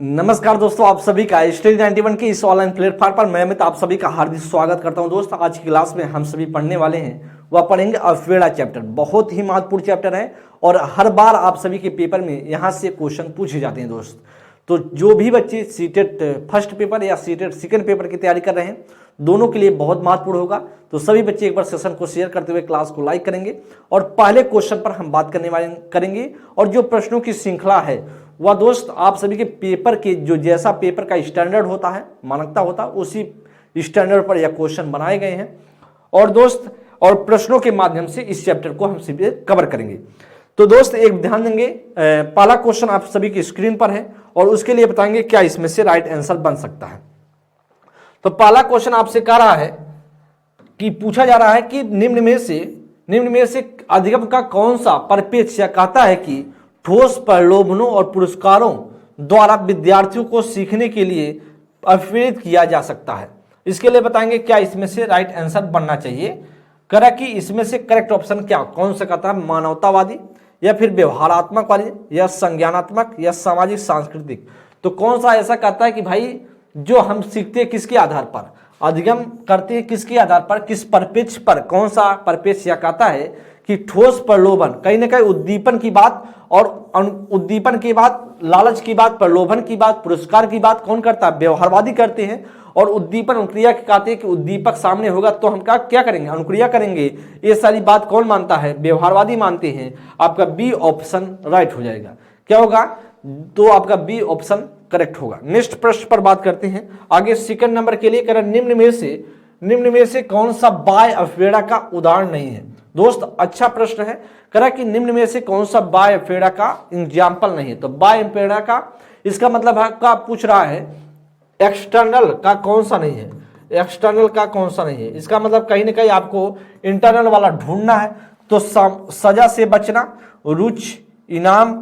नमस्कार दोस्तों, आप सभी का स्टडी 91 के इस ऑनलाइन प्लेटफॉर्म पर मैं अमित आप सभी का हार्दिक स्वागत करता हूं। दोस्त, आज की क्लास में हम सभी पढ़ने वाले हैं, वह पढ़ेंगे अव्ययड़ा चैप्टर। बहुत ही महत्वपूर्ण चैप्टर है और हर बार आप सभी के पेपर में यहाँ से क्वेश्चन पूछे जाते हैं। दोस्त, तो जो भी बच्चे सीटेट फर्स्ट पेपर या सीटेट सेकंड पेपर की तैयारी कर रहे हैं, दोनों के लिए बहुत महत्वपूर्ण होगा। तो सभी बच्चे एक बार सेशन को शेयर करते हुए क्लास को लाइक करेंगे और पहले क्वेश्चन पर हम बात करेंगे। और जो प्रश्नों की श्रृंखला है वह दोस्त आप सभी के पेपर के जो जैसा पेपर का स्टैंडर्ड होता है, मानकता होता है, उसी स्टैंडर्ड पर यह क्वेश्चन बनाए गए हैं। और दोस्त, और प्रश्नों के माध्यम से इस चैप्टर को हम सभी कवर करेंगे। तो दोस्त एक ध्यान देंगे, पहला क्वेश्चन आप सभी की स्क्रीन पर है और उसके लिए बताएंगे क्या इसमें से राइट आंसर बन सकता है। तो पहला क्वेश्चन आपसे कह रहा है कि पूछा जा रहा है कि निम्न में से अधिगम का कौन सा परिप्रेक्ष्य कहता है कि ठोस प्रलोभनों और पुरस्कारों द्वारा विद्यार्थियों को सीखने के लिए प्रेरित किया जा सकता है। इसके लिए बताएंगे क्या इसमें से राइट आंसर बनना चाहिए। करा कि इसमें से करेक्ट ऑप्शन क्या कौन सा कहता है, मानवतावादी या फिर व्यवहारात्मक वाली या संज्ञानात्मक या सामाजिक सांस्कृतिक। तो कौन सा ऐसा कहता है कि भाई जो हम सीखते हैं किसके आधार पर, अधिगम करते हैं किसके आधार पर, किस परिप्रेक्ष्य पर, कौन सा परिप्रेक्ष्य कहता है कि ठोस प्रलोभन, कहीं ना कहीं उद्दीपन की बात, और उद्दीपन की बात, लालच की बात, प्रलोभन की बात, पुरस्कार की बात कौन करता है, व्यवहारवादी करते हैं। और उद्दीपन अनुक्रिया कहते हैं कि उद्दीपक सामने होगा तो हम क्या करेंगे, अनुक्रिया करेंगे। ये सारी बात कौन मानता है, व्यवहारवादी मानते हैं। आपका बी ऑप्शन राइट हो जाएगा। क्या होगा, तो आपका बी ऑप्शन करेक्ट होगा। नेक्स्ट प्रश्न पर बात करते हैं आगे। सेकंड नंबर के लिए करें, निम्न में से कौन सा बाह्य अव्ययड़ा का उदाहरण नहीं है। दोस्त अच्छा प्रश्न है, करा कि निम्न में से कौन सा बाह्य अव्ययड़ा का एग्जाम्पल नहीं है। तो बाह्य अव्ययड़ा का इसका मतलब है का पूछ रहा है एक्सटर्नल का कौन सा नहीं है, एक्सटर्नल का कौन सा नहीं है। इसका मतलब कहीं ना कहीं आपको इंटरनल वाला ढूंढना है। तो सजा से बचना, रुचि, इनाम,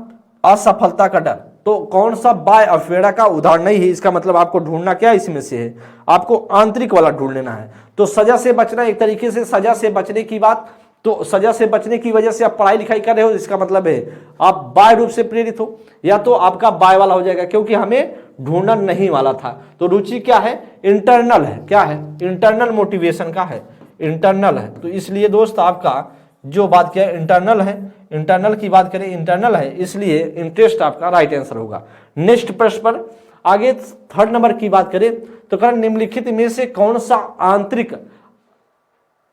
असफलता का डर। तो कौन सा बाह्य अव्ययड़ा का उदाहरण नहीं है, इसका मतलब आपको ढूंढना क्या इसमें से है, आपको आंतरिक वाला ढूंढ लेना है। तो सजा से बचना, एक तरीके से सजा से बचने की बात, तो सजा से बचने की वजह से आप पढ़ाई लिखाई कर रहे हो, इसका मतलब है आप बाह्य रूप से प्रेरित हो, या तो आपका बाह्य वाला हो जाएगा क्योंकि हमें ढूंढना नहीं वाला था। तो रुचि क्या है, इंटरनल है, क्या है, इंटरनल मोटिवेशन का है, इंटरनल है। तो इसलिए दोस्त आपका जो बात किया इंटरनल है, इंटरनल की बात करें इंटरनल है, इसलिए इंटरेस्ट आपका राइट आंसर होगा। नेक्स्ट प्रश्न पर आगे थर्ड नंबर की बात करें तो करें निम्नलिखित में से कौन सा आंतरिक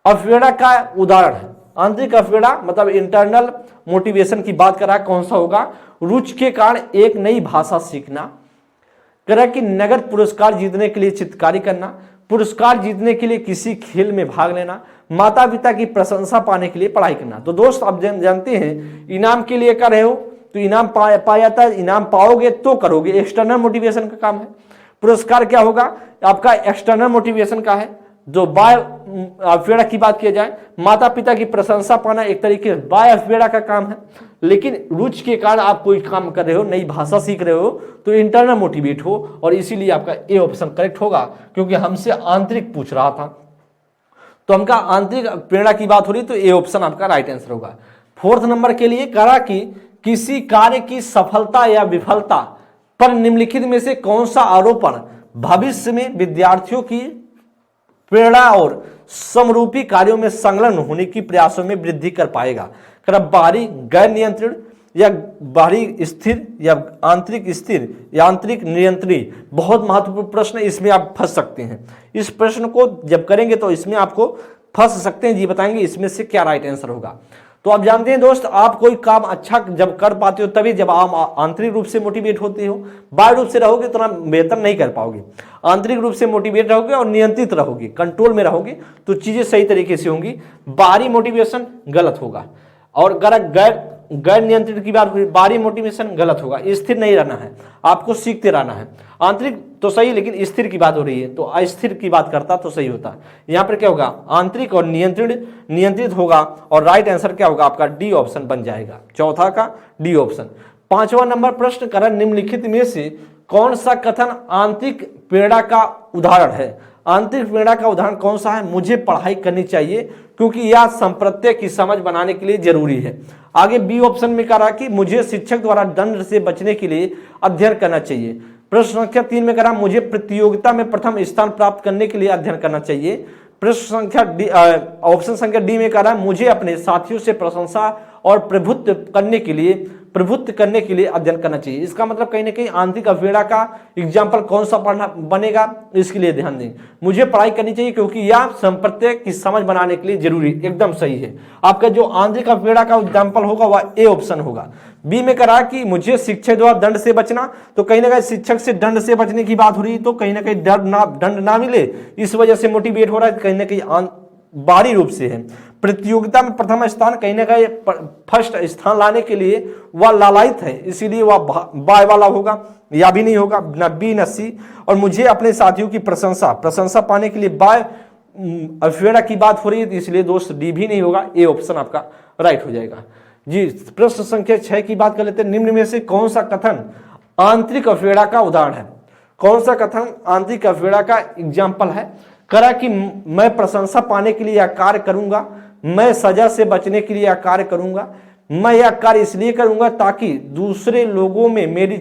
अव्ययड़ा का उदाहरण है। आंतरिक अव्ययड़ा मतलब इंटरनल मोटिवेशन की बात कर रहा है, कौन सा होगा, रुचि के कारण एक नई भाषा सीखना, कह कि नगद पुरस्कार जीतने के लिए चित्रकारी करना, पुरस्कार जीतने के लिए किसी खेल में भाग लेना, माता पिता की प्रशंसा पाने के लिए पढ़ाई करना। तो दोस्त आप जानते हैं इनाम के लिए कर रहे हो तो इनाम पाया जाता है, इनाम पाओगे तो करोगे, एक्सटर्नल मोटिवेशन का काम है। पुरस्कार क्या होगा, आपका एक्सटर्नल मोटिवेशन का है। जो बाह्य अव्ययड़ा की बात किया जाए, माता पिता की प्रशंसा पाना एक तरीके से बाह्य अव्ययड़ा का काम है। लेकिन रुचि के कारण आप कोई काम कर रहे हो, नई भाषा सीख रहे हो, तो इंटरनल मोटिवेट हो, और इसीलिए आपका ए ऑप्शन करेक्ट होगा क्योंकि हमसे आंतरिक पूछ रहा था। तो हमका आंतरिक प्रेरणा की बात हो रही, तो ए ऑप्शन आपका राइट आंसर होगा। फोर्थ नंबर के लिए करा कि किसी कार्य की सफलता या विफलता पर निम्नलिखित में से कौन सा आरोपण भविष्य में विद्यार्थियों की प्रेरणा और समरूपी कार्यों में संलग्न होने की प्रयासों में वृद्धि कर पाएगा। बाहरी गैर नियंत्रण या बाहरी स्थिर या आंतरिक स्थिर या आंतरिक नियंत्रण। बहुत महत्वपूर्ण प्रश्न, इसमें आप फंस सकते हैं। इस प्रश्न को जब करेंगे तो इसमें आपको फंस सकते हैं जी। बताएंगे इसमें से क्या राइट आंसर होगा। तो आप जानते हैं दोस्त, आप कोई काम अच्छा जब कर पाते हो तभी जब आप आंतरिक रूप से मोटिवेट होते हो। बाह्य रूप से रहोगे तो ना बेहतर नहीं कर पाओगे। आंतरिक रूप से मोटिवेट रहोगे और नियंत्रित रहोगे, कंट्रोल में रहोगे, तो चीजें सही तरीके से होंगी। बाहरी मोटिवेशन गलत होगा, और गैर नियंत्रित की बात हुई, बाहरी मोटिवेशन गलत होगा। स्थिर नहीं रहना है, आपको सीखते रहना है। आंतरिक तो सही, लेकिन स्थिर की बात हो रही है तो अस्थिर की बात करता तो सही होता। यहाँ पर क्या होगा, आंतरिक और नियंत्रित होगा, और राइट आंसर क्या होगा आपका डी ऑप्शन बन जाएगा, चौथा का डी ऑप्शन। पांचवा नंबर प्रश्न करण निम्नलिखित में से कौन सा कथन आंतरिक प्रेरणा का उदाहरण है। आंतरिक प्रेरणा का उदाहरण कौन सा है, मुझे पढ़ाई करनी चाहिए क्योंकि यह संप्रत्यय की समझ बनाने के लिए जरूरी है। आगे बी ऑप्शन में कहा कि मुझे शिक्षक द्वारा दंड से बचने के लिए अध्ययन करना चाहिए। प्रश्न संख्या 3 में कह रहा मुझे प्रतियोगिता में प्रथम स्थान प्राप्त करने के लिए अध्ययन करना चाहिए। प्रश्न संख्या डी, ऑप्शन संख्या डी में कह रहा है मुझे अपने साथियों से प्रशंसा और प्रभुत्व करने के लिए अध्ययन करना चाहिए। इसका मतलब कहीं ना कहीं आंतरिक अवहेड़ा का एग्जाम्पल कौन सा पढ़ना बनेगा, इसके लिए ध्यान दें। मुझे पढ़ाई करनी चाहिए क्योंकि यह संप्रत्यय की समझ बनाने के लिए जरूरी, एकदम सही है। आपका जो आंतरिक अवहेड़ा का एग्जाम्पल होगा वह ए ऑप्शन होगा। बी में करा कि मुझे शिक्षक द्वारा दंड से बचना, तो कहीं ना कहीं शिक्षक से दंड से बचने की बात हो रही है, तो कहीं ना कहीं दंड ना मिले इस वजह से मोटिवेट हो रहा है, कहीं ना कहीं बाहरी रूप से है। प्रतियोगिता में प्रथम स्थान, कहीं ना कहीं फर्स्ट स्थान लाने के लिए वह लालायित है, इसीलिए वह बाय वाला होगा, या भी नहीं होगा, न बी न सी। और मुझे अपने साथियों की प्रशंसा पाने के लिए बाय अवहेड़ा की बात हो रही है, इसलिए दोस्त डी भी नहीं होगा, ए ऑप्शन आपका राइट हो जाएगा जी। प्रश्न संख्या 6 की बात कर लेते हैं। निम्न में से कौन सा कथन आंतरिक अवहेड़ा का उदाहरण है? कौन सा कथन आंतरिक अवहेड़ा का एग्जाम्पल है? करा कि मैं प्रशंसा पाने के लिए यह कार्य करूंगा, मैं सजा से बचने के लिए यह कार्य करूंगा, मैं यह कार्य इसलिए करूंगा ताकि दूसरे लोगों में मेरी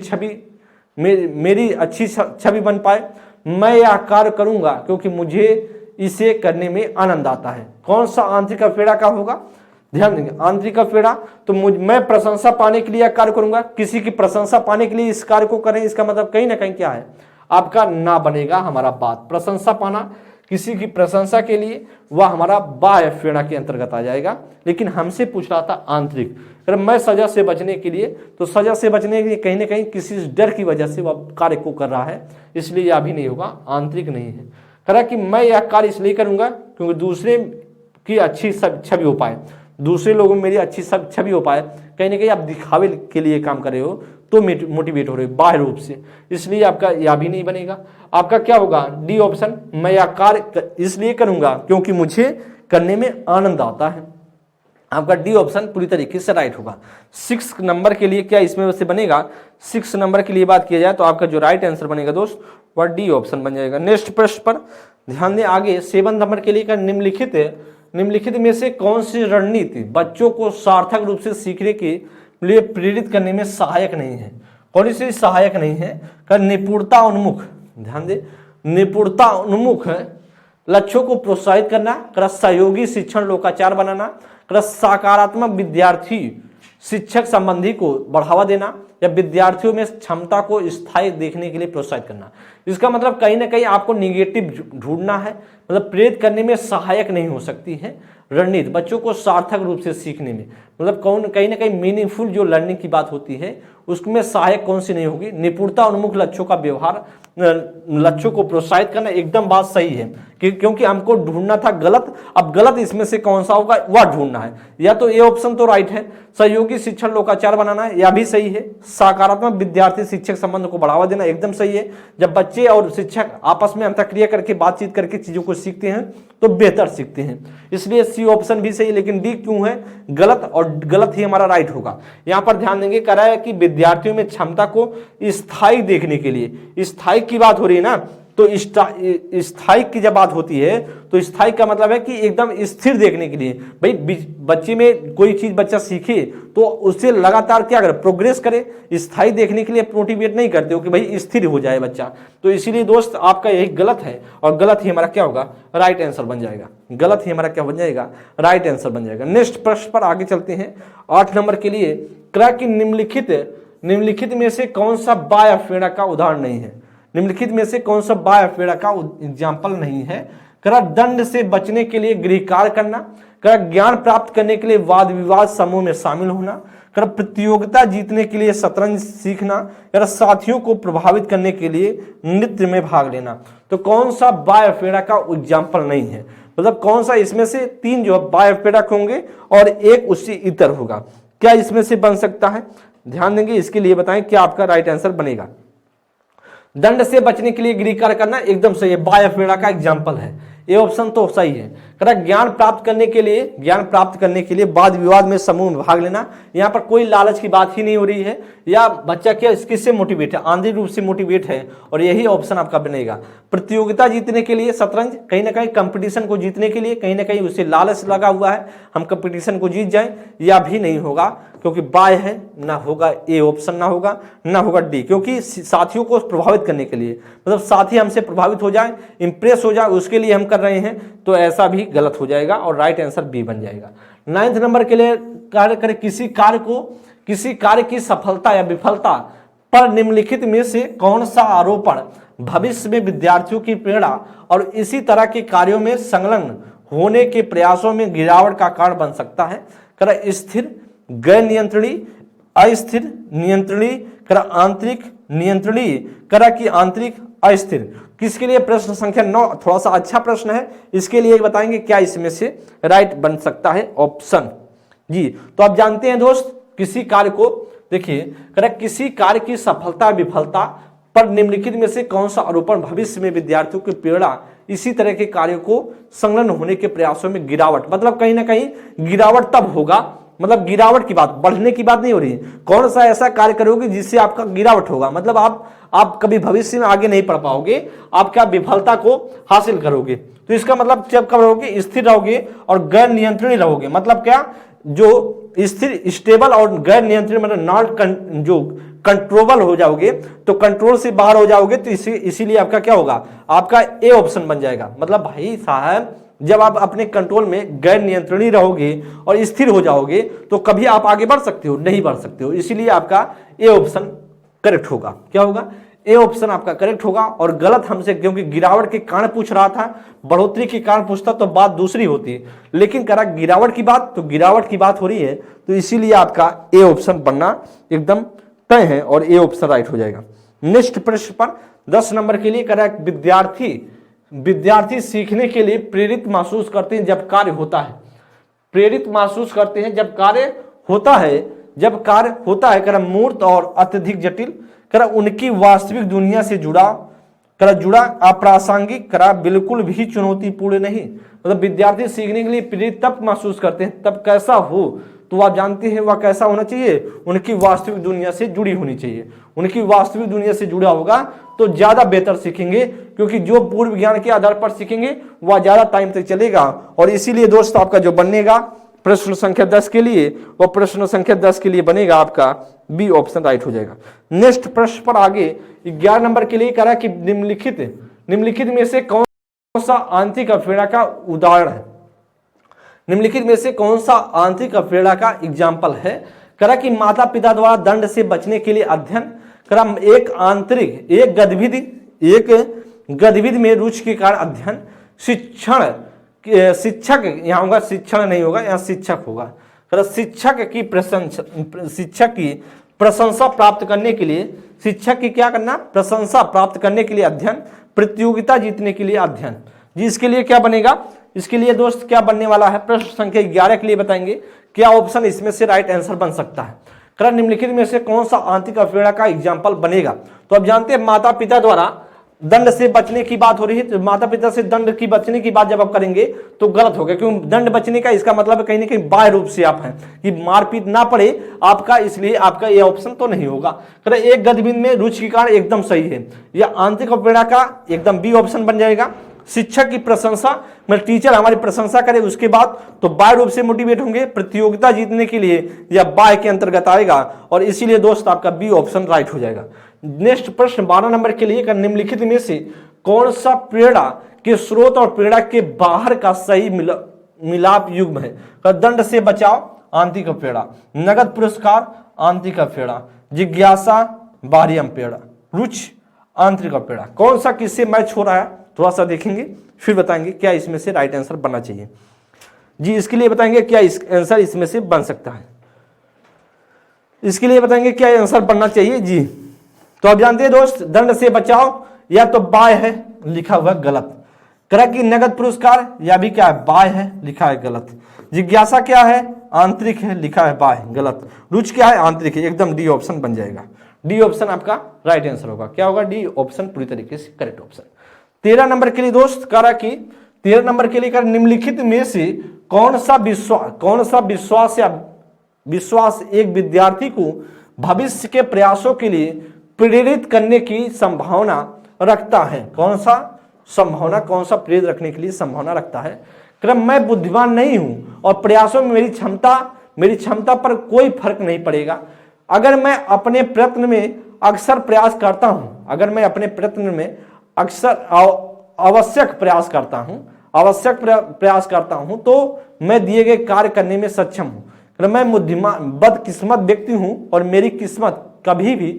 अच्छी छवि बन पाए, मैं यह कार्य करूंगा क्योंकि मुझे इसे करने में आनंद आता है। कौन सा आंतरिक अवहेड़ा का होगा? ध्यान देंगे, आंतरिक अवहेड़ा तो मैं प्रशंसा पाने के लिए यह कार्य करूंगा, किसी की प्रशंसा पाने के लिए इस कार्य को करें, इसका मतलब कहीं ना कहीं क्या है आपका ना बनेगा हमारा बात। प्रशंसा पाना किसी की प्रशंसा के लिए वह हमारा बाह्य अवहेड़ा के अंतर्गत आ जाएगा, लेकिन हमसे पूछ रहा था आंतरिक। अगर मैं सजा से बचने के लिए, तो सजा से बचने के लिए कहीं ना कहीं किसी डर की वजह से वह कार्य को कर रहा है, इसलिए यह भी नहीं होगा, आंतरिक नहीं है। कह कि मैं यह कार्य इसलिए करूंगा क्योंकि दूसरे की अच्छी छवि हो पाए, दूसरे लोगों में मेरी अच्छी छवि हो पाए, कहीं ना कहीं आप दिखावे के लिए काम कर रहे हो तो मोटिवेट हो रहे हो बाह्य रूप से, इसलिए आपका यह भी नहीं बनेगा। आपका क्या होगा? डी ऑप्शन, मैं यह कार्य इसलिए करूंगा क्योंकि मुझे करने में आनंद आता है। आपका डी ऑप्शन पूरी तरीके से राइट होगा। 6 नंबर के लिए क्या इसमें से बनेगा? 6 नंबर के लिए बात किया जाए तो आपका जो राइट आंसर बनेगा दोस्त वह डी ऑप्शन बन जाएगा। नेक्स्ट प्रश्न पर ध्यान दें। आगे 7 नंबर के लिए का निम्नलिखित में से कौन सी रणनीति बच्चों को सार्थक रूप से सीखने के लिए प्रेरित करने में सहायक नहीं है? कौन सी सहायक नहीं है? का निपुणता उन्मुख, ध्यान दे, निपुणता उन्मुख लक्ष्यों को प्रोत्साहित करना, कर सहयोगी शिक्षण लोकाचार बनाना, कर सकारात्मक विद्यार्थी शिक्षक संबंधी को बढ़ावा देना, या विद्यार्थियों में क्षमता को स्थायी देखने के लिए प्रोत्साहित करना। इसका मतलब कहीं ना कहीं आपको निगेटिव ढूंढना है, मतलब प्रेरित करने में सहायक नहीं हो सकती है रणनीति बच्चों को सार्थक रूप से सीखने में, मतलब कहीं ना कहीं मीनिंगफुल जो लर्निंग की बात होती है उसमें सहायक कौन सी नहीं होगी? निपुणता उन्मुख लक्ष्यों का व्यवहार, लक्ष्यों को प्रोत्साहित करना, एकदम बात सही है क्योंकि हमको ढूंढना था गलत, अब गलत इसमें से कौन सा होगा वह ढूंढना है। या तो ये ऑप्शन तो राइट है, सहयोगी शिक्षण लोकाचार बनाना है, यह भी सही है। सकारात्मक विद्यार्थी शिक्षक संबंध को बढ़ावा देना एकदम सही है। जब बच्चे और शिक्षक आपस में अंतःक्रिया करके बातचीत करके चीजों को सीखते हैं तो बेहतर सीखते हैं, इसलिए सी ऑप्शन भी सही, लेकिन डी क्यों है गलत, और गलत ही हमारा राइट होगा। यहां पर ध्यान देंगे, कह रहा है कि विद्यार्थियों में क्षमता को स्थायी देखने के लिए, स्थायी की बात हो रही है ना, तो स्थायी की जब बात होती है तो स्थायी का मतलब है कि एकदम स्थिर देखने के लिए। भाई बच्चे में कोई चीज बच्चा सीखे तो उससे लगातार क्या करे, प्रोग्रेस करे। स्थायी देखने के लिए मोटिवेट नहीं करते हो कि भाई स्थिर हो जाए बच्चा, तो इसीलिए दोस्त आपका यही गलत है, और गलत ही हमारा क्या होगा? राइट आंसर बन जाएगा। गलत ही हमारा क्या बन जाएगा? राइट आंसर बन जाएगा। नेक्स्ट प्रश्न पर आगे चलते हैं। 8 नंबर के लिए कह कि निम्नलिखित में से कौन सा बाह्य अवहेड़ा का उदाहरण नहीं है? निम्नलिखित में से कौन सा बाह्य अवहेड़ा का एग्जाम्पल नहीं है? करा दंड से बचने के लिए गृह कार्य करना, करा ज्ञान प्राप्त करने के लिए वाद विवाद समूह में शामिल होना, करा प्रतियोगिता जीतने के लिए शतरंज सीखना, करा साथियों को प्रभावित करने के लिए नृत्य में भाग लेना। तो कौन सा बाह्य अवहेड़ा का एग्जाम्पल नहीं है? मतलब कौन सा इसमें से 3 जो बाह्य अवहेड़ा होंगे और 1 उससे इतर होगा, क्या इसमें से बन सकता है? ध्यान देंगे, इसके लिए बताएं क्या आपका राइट आंसर बनेगा। दंड से बचने के लिए गृह कार्य करना एकदम सही है, बाह्य अवहेड़ा का एग्जाम्पल है, ये ऑप्शन तो सही है। करेक्ट। ज्ञान प्राप्त करने के लिए वाद विवाद में समूह में भाग लेना, यहाँ पर कोई लालच की बात ही नहीं हो रही है, या बच्चा क्या किससे मोटिवेट है? आंतरिक रूप से मोटिवेट है, और यही ऑप्शन आपका बनेगा। प्रतियोगिता जीतने के लिए शतरंज, कहीं ना कहीं कंपटीशन को जीतने के लिए कहीं ना कहीं उसे लालच लगा हुआ है, हम कंपटीशन को जीत जाएं, या भी नहीं होगा क्योंकि बाय है, ना होगा ए ऑप्शन, ना होगा डी, क्योंकि साथियों को प्रभावित करने के लिए, मतलब साथी हमसे प्रभावित हो जाए, इंप्रेस हो जाए, उसके लिए हम कर रहे हैं, तो ऐसा भी गलत हो जाएगा और राइट आंसर बी बन जाएगा। 9th नंबर के लिए कार्य करें, किसी कार्य की सफलता या विफलता पर निम्नलिखित में से कौन सा आरोपण भविष्य में विद्यार्थियों की प्रेरणा और इसी तरह के कार्यों में संलग्न होने के प्रयासों में गिरावट का कारण बन सकता है। करा स्थिर, गैर नियंत्रणीय, अस्थिर, नियंत्रणीय, करा आंतरिक, नियंत्रणीय, करा कि आंतरिक, अस्थिर। किसके लिए प्रश्न संख्या 9 थोड़ा सा अच्छा प्रश्न है, इसके लिए बताएंगे क्या इसमें से राइट बन सकता है ऑप्शन जी। तो आप जानते हैं दोस्त, किसी कार्य को देखिए, करेक्ट, किसी कार्य की सफलता विफलता पर निम्नलिखित में से कौन सा आरोपण भविष्य में विद्यार्थियों की प्रेरणा इसी तरह के कार्यों को संलग्न होने के प्रयासों में गिरावट, मतलब कहीं ना कहीं गिरावट तब होगा, मतलब गिरावट की बात, बढ़ने की बात नहीं हो रही है। कौन सा ऐसा कार्य करोगे जिससे आपका गिरावट होगा, मतलब आप कभी भविष्य में आगे नहीं पढ़ पाओगे, आप क्या विफलता को हासिल करोगे। तो इसका मतलब जब कब रहोगे, स्थिर रहोगे और गैर नियंत्रणीय रहोगे, मतलब क्या, जो स्थिर, स्टेबल और गैर नियंत्रण, मतलब नॉट जो कंट्रोलेबल हो जाओगे, तो कंट्रोल से बाहर हो जाओगे, तो इसीलिए आपका क्या होगा, आपका ए ऑप्शन बन जाएगा। मतलब भाई साहब, जब आप अपने कंट्रोल में गैर नियंत्रणीय रहोगे और स्थिर हो जाओगे, तो कभी आप आगे बढ़ सकते हो, नहीं बढ़ सकते हो, इसीलिए आपका ए ऑप्शन करेक्ट होगा। क्या होगा, ए ऑप्शन आपका करेक्ट होगा। और गलत हमसे, क्योंकि गिरावट के कारण पूछ रहा था, बढ़ोतरी के कारण पूछता तो बात दूसरी होती, लेकिन करा गिरावट की बात, तो गिरावट की बात हो रही है, तो इसीलिए आपका ए ऑप्शन बनना एकदम तय है और ए ऑप्शन राइट हो जाएगा। नेक्स्ट प्रश्न पर 10 नंबर के लिए करा, विद्यार्थी सीखने के लिए प्रेरित महसूस करते हैं जब कार्य होता है, प्रेरित महसूस करते हैं जब कार्य होता है, करा मूर्त और अत्यधिक जटिल, करा उनकी वास्तविक दुनिया से जुड़ा अप्रासंगिक, करा बिल्कुल भी चुनौतीपूर्ण नहीं। मतलब विद्यार्थी सीखने के लिए प्रेरित तब महसूस करते हैं, तब कैसा हो, तो आप जानते हैं वह कैसा होना चाहिए, उनकी वास्तविक दुनिया से जुड़ी होनी चाहिए। उनकी वास्तविक दुनिया से जुड़ा होगा तो ज्यादा बेहतर सीखेंगे, क्योंकि जो पूर्व ज्ञान के आधार पर सीखेंगे वह ज्यादा टाइम तक चलेगा। और इसीलिए दोस्त आपका जो बनेगा प्रश्न संख्या 10 के लिए, वो प्रश्न संख्या 10 के लिए बनेगा आपका बी ऑप्शन राइट हो जाएगा। नेक्स्ट प्रश्न पर आगे 11 नंबर के लिए करा कि निम्नलिखित में से कौन सा आंतरिक अवहेलना का उदाहरण है, निम्नलिखित में से कौन सा आंतरिक अवहेलना का एग्जाम्पल है। करा कि माता पिता द्वारा दंड से बचने के लिए अध्ययन, करा एक गतिविधि में रुचि के कारण अध्ययन, शिक्षक, यहाँ होगा शिक्षण नहीं होगा, यहाँ शिक्षक होगा। शिक्षक की प्रशंसा प्राप्त करने के लिए, शिक्षक की क्या करना, प्रशंसा प्राप्त करने के लिए अध्ययन, प्रतियोगिता जीतने के लिए अध्ययन। जी इसके लिए क्या बनेगा, इसके लिए दोस्त क्या बनने वाला है, प्रश्न संख्या 11 के लिए बताएंगे क्या ऑप्शन इसमें से राइट आंसर बन सकता है। करा निम्नलिखित में से कौन सा आंतरिक अवहेलना का एग्जाम्पल बनेगा। तो अब जानते हैं माता पिता द्वारा दंड से बचने की बात हो रही है, तो माता पिता से दंड की बचने की बात जब आप करेंगे तो गलत होगा, क्योंकि दंड बचने का इसका मतलब कहीं ना कहीं बाह्य रूप से आप हैं कि मारपीट ना पड़े आपका, इसलिए आपका ये ऑप्शन तो नहीं होगा। एक गतिविधि में रुचि के कारण एकदम सही है, यह आंतरिक अवहेलना का एकदम बी ऑप्शन बन जाएगा। शिक्षक की प्रशंसा, मतलब टीचर हमारी प्रशंसा करे उसके बाद तो बाह्य रूप से मोटिवेट होंगे, प्रतियोगिता जीतने के लिए या बाह्य के अंतर्गत आएगा, और इसीलिए दोस्त आपका बी ऑप्शन राइट हो जाएगा। नेक्स्ट प्रश्न 12 नंबर के लिए निम्नलिखित में से कौन सा प्रेरणा के स्रोत और प्रेरणा के बाहर का सही मिलाप युग्म है। दंड से बचाव आंतरिक प्रेरणा, नगद पुरस्कार आंतरिक प्रेरणा, जिज्ञासा बाह्य प्रेरणा, रुचि आंतरिक प्रेरणा। कौन सा किससे मैच हो रहा है थोड़ा सा देखेंगे, फिर बताएंगे क्या इसमें से राइट आंसर बनना चाहिए। जी इसके लिए बताएंगे क्या आंसर इसमें से बन सकता है, इसके लिए बताएंगे क्या आंसर बनना चाहिए। जी तो आप जानते हैं दोस्त, दंड से बचाव या तो बाह्य है, लिखा हुआ गलत। करा कि नगद पुरस्कार, या भी क्या है, बाह्य है, लिखा है गलत। जिज्ञासा क्या है, आंतरिक है, लिखा है बाह्य, गलत। रुचि क्या है, आंतरिक है, एकदम डी ऑप्शन बन जाएगा। डी ऑप्शन आपका राइट आंसर होगा। क्या होगा, डी ऑप्शन पूरी तरीके से करेक्ट ऑप्शन। 13 नंबर के लिए दोस्त करा कि 13 नंबर के लिए कर निम्नलिखित में से कौन सा विश्वास एक विद्यार्थी को भविष्य के प्रयासों के लिए प्रेरित करने की संभावना रखता है। कौन सा प्रेरित रखने के लिए संभावना रखता है। क्रम मैं बुद्धिमान नहीं हूं और प्रयासों में मेरी क्षमता मेरी क्षमता पर कोई फर्क नहीं पड़ेगा। अगर मैं अपने प्रयत्न में अक्सर प्रयास करता हूं, अगर मैं अपने प्रयत्न में अक्सर आवश्यक प्रयास करता हूं तो मैं दिए गए कार्य करने में सक्षम हूं। मैं बदकिस्मत व्यक्ति हूं और मेरी किस्मत कभी भी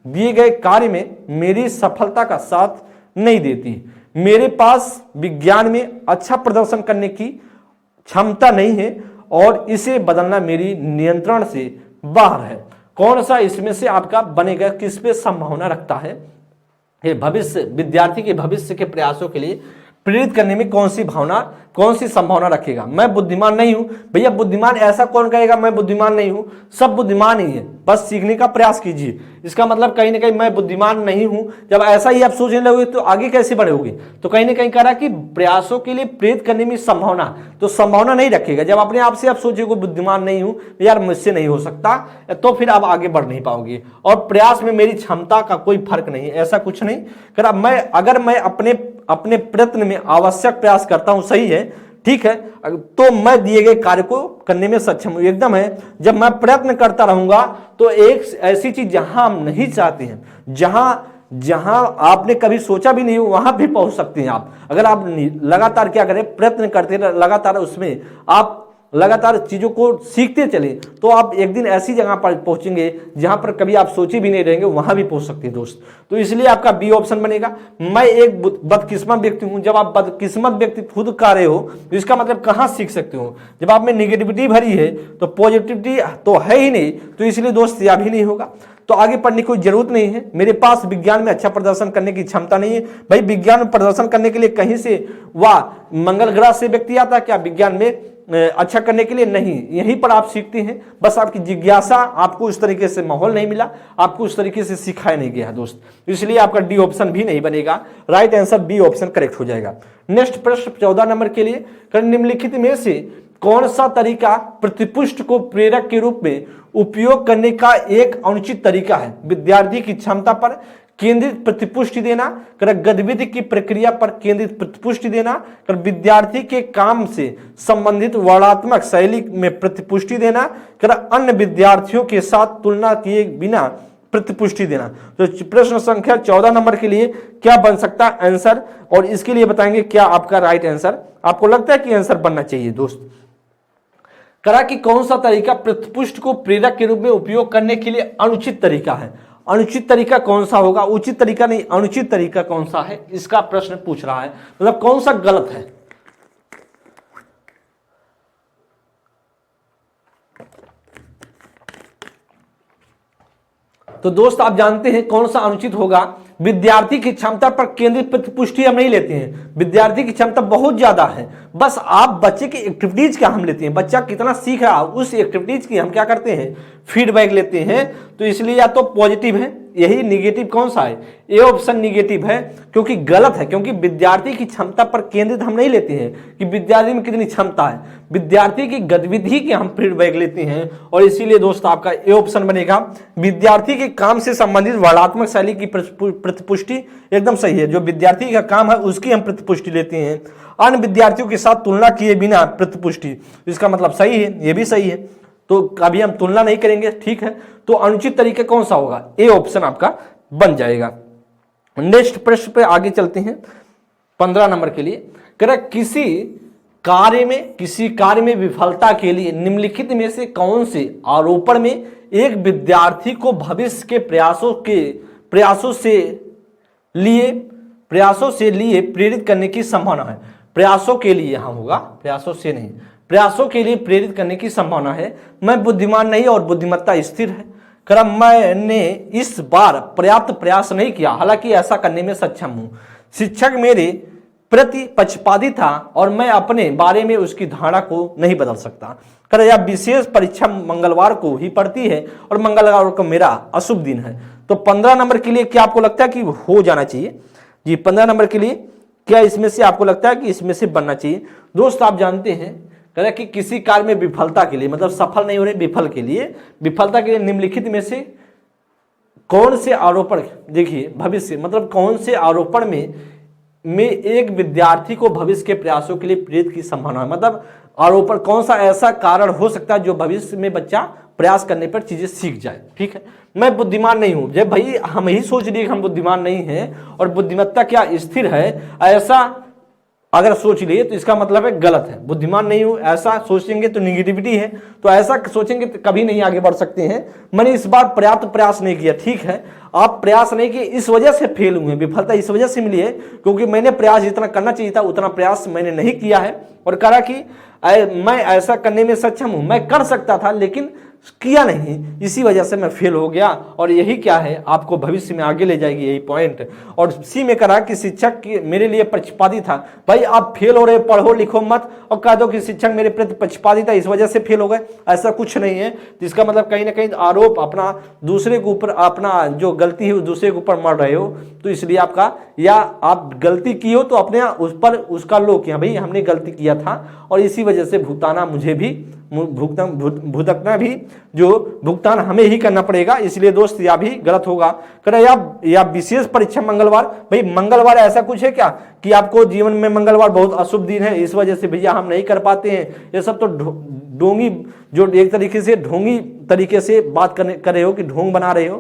दिए गए कार्य में मेरी सफलता का साथ नहीं देती। मेरे पास विज्ञान में अच्छा प्रदर्शन करने की क्षमता नहीं है और इसे बदलना मेरी नियंत्रण से बाहर है। कौन सा इसमें से आपका बनेगा, किस पे संभावना रखता है? ये भविष्य, विद्यार्थी के भविष्य के प्रयासों के लिए प्रेरित करने में कौन सी संभावना रखेगा? मैं बुद्धिमान नहीं हूं। भैया बुद्धिमान ऐसा कौन कहेगा मैं बुद्धिमान नहीं हूं? सब बुद्धिमान ही है, बस सीखने का प्रयास कीजिए। इसका मतलब कहीं ना कहीं मैं बुद्धिमान नहीं हूं, जब ऐसा ही आप सोचने लगोगे तो आगे कैसे बढ़ोगे? तो कहीं ना कहीं कह रहा कि प्रयासों के लिए प्रेरित करने में संभावना, तो संभावना नहीं रखेगा। जब अपने आप से आप सोचोगे बुद्धिमान नहीं हूं, यार मुझसे नहीं हो सकता, तो फिर आप आगे बढ़ नहीं पाओगे। और प्रयास में मेरी क्षमता का कोई फर्क नहीं, ऐसा कुछ नहीं करा। अगर मैं अपने प्रयत्न में आवश्यक प्रयास करता हूं, सही है, ठीक है, तो मैं दिए गए कार्य को करने में सक्षम हूं, एकदम है। जब मैं प्रयत्न करता रहूंगा तो एक ऐसी चीज जहां हम नहीं चाहते हैं, जहां आपने कभी सोचा भी नहीं हो, वहां भी पहुंच सकते हैं आप। अगर आप लगातार क्या करें, प्रयत्न करते रहे, लगातार उसमें आप लगातार चीजों को सीखते चले, तो आप एक दिन ऐसी जगह पर पहुंचेंगे जहां पर कभी आप सोचे भी नहीं रहेंगे, वहां भी पहुंच सकते हैं दोस्त। तो इसलिए आपका बी ऑप्शन बनेगा। मैं एक बदकिस्मत व्यक्ति हूं। जब आप बदकिस्मत व्यक्ति खुद कर रहे हो तो इसका मतलब कहां सीख सकते हो? जब आप में निगेटिविटी भरी है तो पॉजिटिविटी तो है ही नहीं, तो इसलिए दोस्त यह भी नहीं होगा। तो आगे पढ़ने की कोई जरूरत नहीं है। मेरे पास विज्ञान में अच्छा प्रदर्शन करने की क्षमता नहीं है। भाई विज्ञान में प्रदर्शन करने के लिए कहीं से वाह मंगल ग्रह से व्यक्ति आता क्या विज्ञान में अच्छा करने के लिए? नहीं, यहीं पर आप सीखते हैं। बस आपकी जिज्ञासा, आपको उस तरीके से माहौल नहीं मिला, आपको उस तरीके से सिखाया नहीं गया दोस्त, इसलिए आपका डी ऑप्शन भी नहीं बनेगा। Right answer B option correct हो जाएगा। नेक्स्ट प्रश्न 14 नंबर के लिए, निम्नलिखित में से कौन सा तरीका प्रतिपुष्ट को प्रेरक के रूप में उपयोग करने का एक अनुचित तरीका है? विद्यार्थी की क्षमता पर केंद्रित प्रतिपुष्टि देना, गतिविधि की प्रक्रिया पर केंद्रित प्रतिपुष्टि देना, विद्यार्थी के काम से संबंधित वर्णनात्मक शैली में प्रतिपुष्टि देना, अन्य विद्यार्थियों के साथ तुलना किए बिना प्रतिपुष्टि देना। तो प्रश्न संख्या 14 नंबर के लिए क्या बन सकता है आंसर, और इसके लिए बताएंगे क्या आपका राइट आंसर आपको लगता है कि आंसर बनना चाहिए दोस्त। करा कि कौन सा तरीका प्रतिपुष्ट को प्रेरक के रूप में उपयोग करने के लिए अनुचित तरीका है? अनुचित तरीका कौन सा होगा? उचित तरीका नहीं, अनुचित तरीका कौन सा है, इसका प्रश्न पूछ रहा है। मतलब कौन सा गलत है? तो दोस्त आप जानते हैं कौन सा अनुचित होगा। विद्यार्थी की क्षमता पर केंद्रित प्रतिपुष्टि हम नहीं लेते हैं। विद्यार्थी की क्षमता बहुत ज्यादा है, बस आप बच्चे की एक्टिविटीज क्या हम लेते हैं, बच्चा कितना सीख रहा है उस एक्टिविटीज की हम क्या करते हैं, फीडबैक लेते हैं। तो इसलिए या तो पॉजिटिव है, यही निगेटिव कौन सा है? ए ऑप्शन निगेटिव है, क्योंकि गलत है, क्योंकि विद्यार्थी की क्षमता पर केंद्रित हम नहीं लेते हैं कि विद्यार्थी में कितनी क्षमता है, विद्यार्थी की गतिविधि की हम फीडबैक लेते हैं। और इसीलिए दोस्त आपका ए ऑप्शन बनेगा। विद्यार्थी के काम से संबंधित वर्णनात्मक शैली की प्रतिपुष्टि एकदम सही है। जो विद्यार्थी का काम है उसकी हम प्रतिपुष्टि लेते हैं, अन्य विद्यार्थियों के साथ तुलना किए बिना प्रतिपुष्टि, इसका मतलब सही है, ये भी सही है। तो कभी हम तुलना नहीं करेंगे, ठीक है। तो अनुचित तरीका कौन सा होगा? ए ऑप्शन आपका बन जाएगा। नेक्स्ट प्रश्न पे आगे चलते हैं 15 नंबर के लिए। कह रहा किसी कार्य में विफलता के लिए निम्नलिखित में से कौन से आरोपण में एक विद्यार्थी को भविष्य के प्रयासों से लिए प्रेरित करने की संभावना है? प्रयासों के लिए यहां होगा, प्रयासों से नहीं, प्रयासों के लिए प्रेरित करने की संभावना है। मैं बुद्धिमान नहीं और बुद्धिमत्ता स्थिर है। मैंने इस बार पर्याप्त प्रयास नहीं किया, हालांकि ऐसा करने में सक्षम हूं। शिक्षक मेरे प्रति पक्षपाती था और मैं अपने बारे में उसकी धारणा को नहीं बदल सकता। यह विशेष परीक्षा मंगलवार को ही पड़ती है और मंगलवार को मेरा अशुभ दिन है। तो 15 नंबर के लिए क्या आपको लगता है कि हो जाना चाहिए? जी 15 नंबर के लिए क्या इसमें से आपको लगता है कि इसमें से बनना चाहिए? दोस्त आप जानते हैं कह रहे कि किसी कार्य में विफलता के लिए, मतलब सफल नहीं हो रहे, विफलता के लिए निम्नलिखित में से कौन से आरोपण, देखिए भविष्य मतलब कौन से आरोपण में एक विद्यार्थी को भविष्य के प्रयासों के लिए प्रेरित की संभावना है। मतलब आरोप पर कौन सा ऐसा कारण हो सकता है जो भविष्य में बच्चा प्रयास करने पर चीजें सीख जाए। ठीक है, मैं बुद्धिमान नहीं हूं, जब भाई हम ही सोच लिए कि हम बुद्धिमान नहीं हैं और बुद्धिमत्ता क्या स्थिर है, ऐसा अगर सोच लिए तो इसका मतलब है गलत है। बुद्धिमान नहीं हूं ऐसा सोचेंगे तो निगेटिविटी है, तो ऐसा सोचेंगे तो कभी नहीं आगे बढ़ सकते हैं। मैंने इस बार पर्याप्त प्रयास नहीं किया। ठीक है, आप प्रयास नहीं किए, इस वजह से फेल हुए, विफलता इस वजह से मिली है क्योंकि मैंने प्रयास जितना करना चाहिए था उतना प्रयास मैंने नहीं किया है और कहा कि मैं ऐसा करने में सक्षम हूं, मैं कर सकता था लेकिन किया नहीं, इसी वजह से मैं फेल हो गया। और यही क्या है, आपको भविष्य में आगे ले जाएगी यही पॉइंट। और सी में करा कि शिक्षक मेरे लिए पक्षपाती था। भाई आप फेल हो रहे, पढ़ो लिखो मत और कह दो कि शिक्षक मेरे प्रति पक्षपाती था इस वजह से फेल हो गए, ऐसा कुछ नहीं है। जिसका मतलब कहीं ना कहीं आरोप अपना दूसरे के ऊपर, अपना जो गलती है उस दूसरे के ऊपर मर रहे हो, तो इसलिए आपका, या आप गलती की हो तो अपने उस पर उसका लो किया, भाई हमने गलती किया था और इसी वजह से भुगताना मुझे भी भुगतना भी, जो भुगतान हमें ही करना पड़ेगा, इसलिए दोस्त यह भी गलत होगा। या विशेष परीक्षा मंगलवार, भाई मंगलवार ऐसा कुछ है क्या कि आपको जीवन में मंगलवार बहुत अशुभ दिन है इस वजह से भैया हम नहीं कर पाते हैं, ये सब तो ढोंगी, जो एक तरीके से ढोंगी तरीके से बात कर रहे हो कि ढोंग बना रहे हो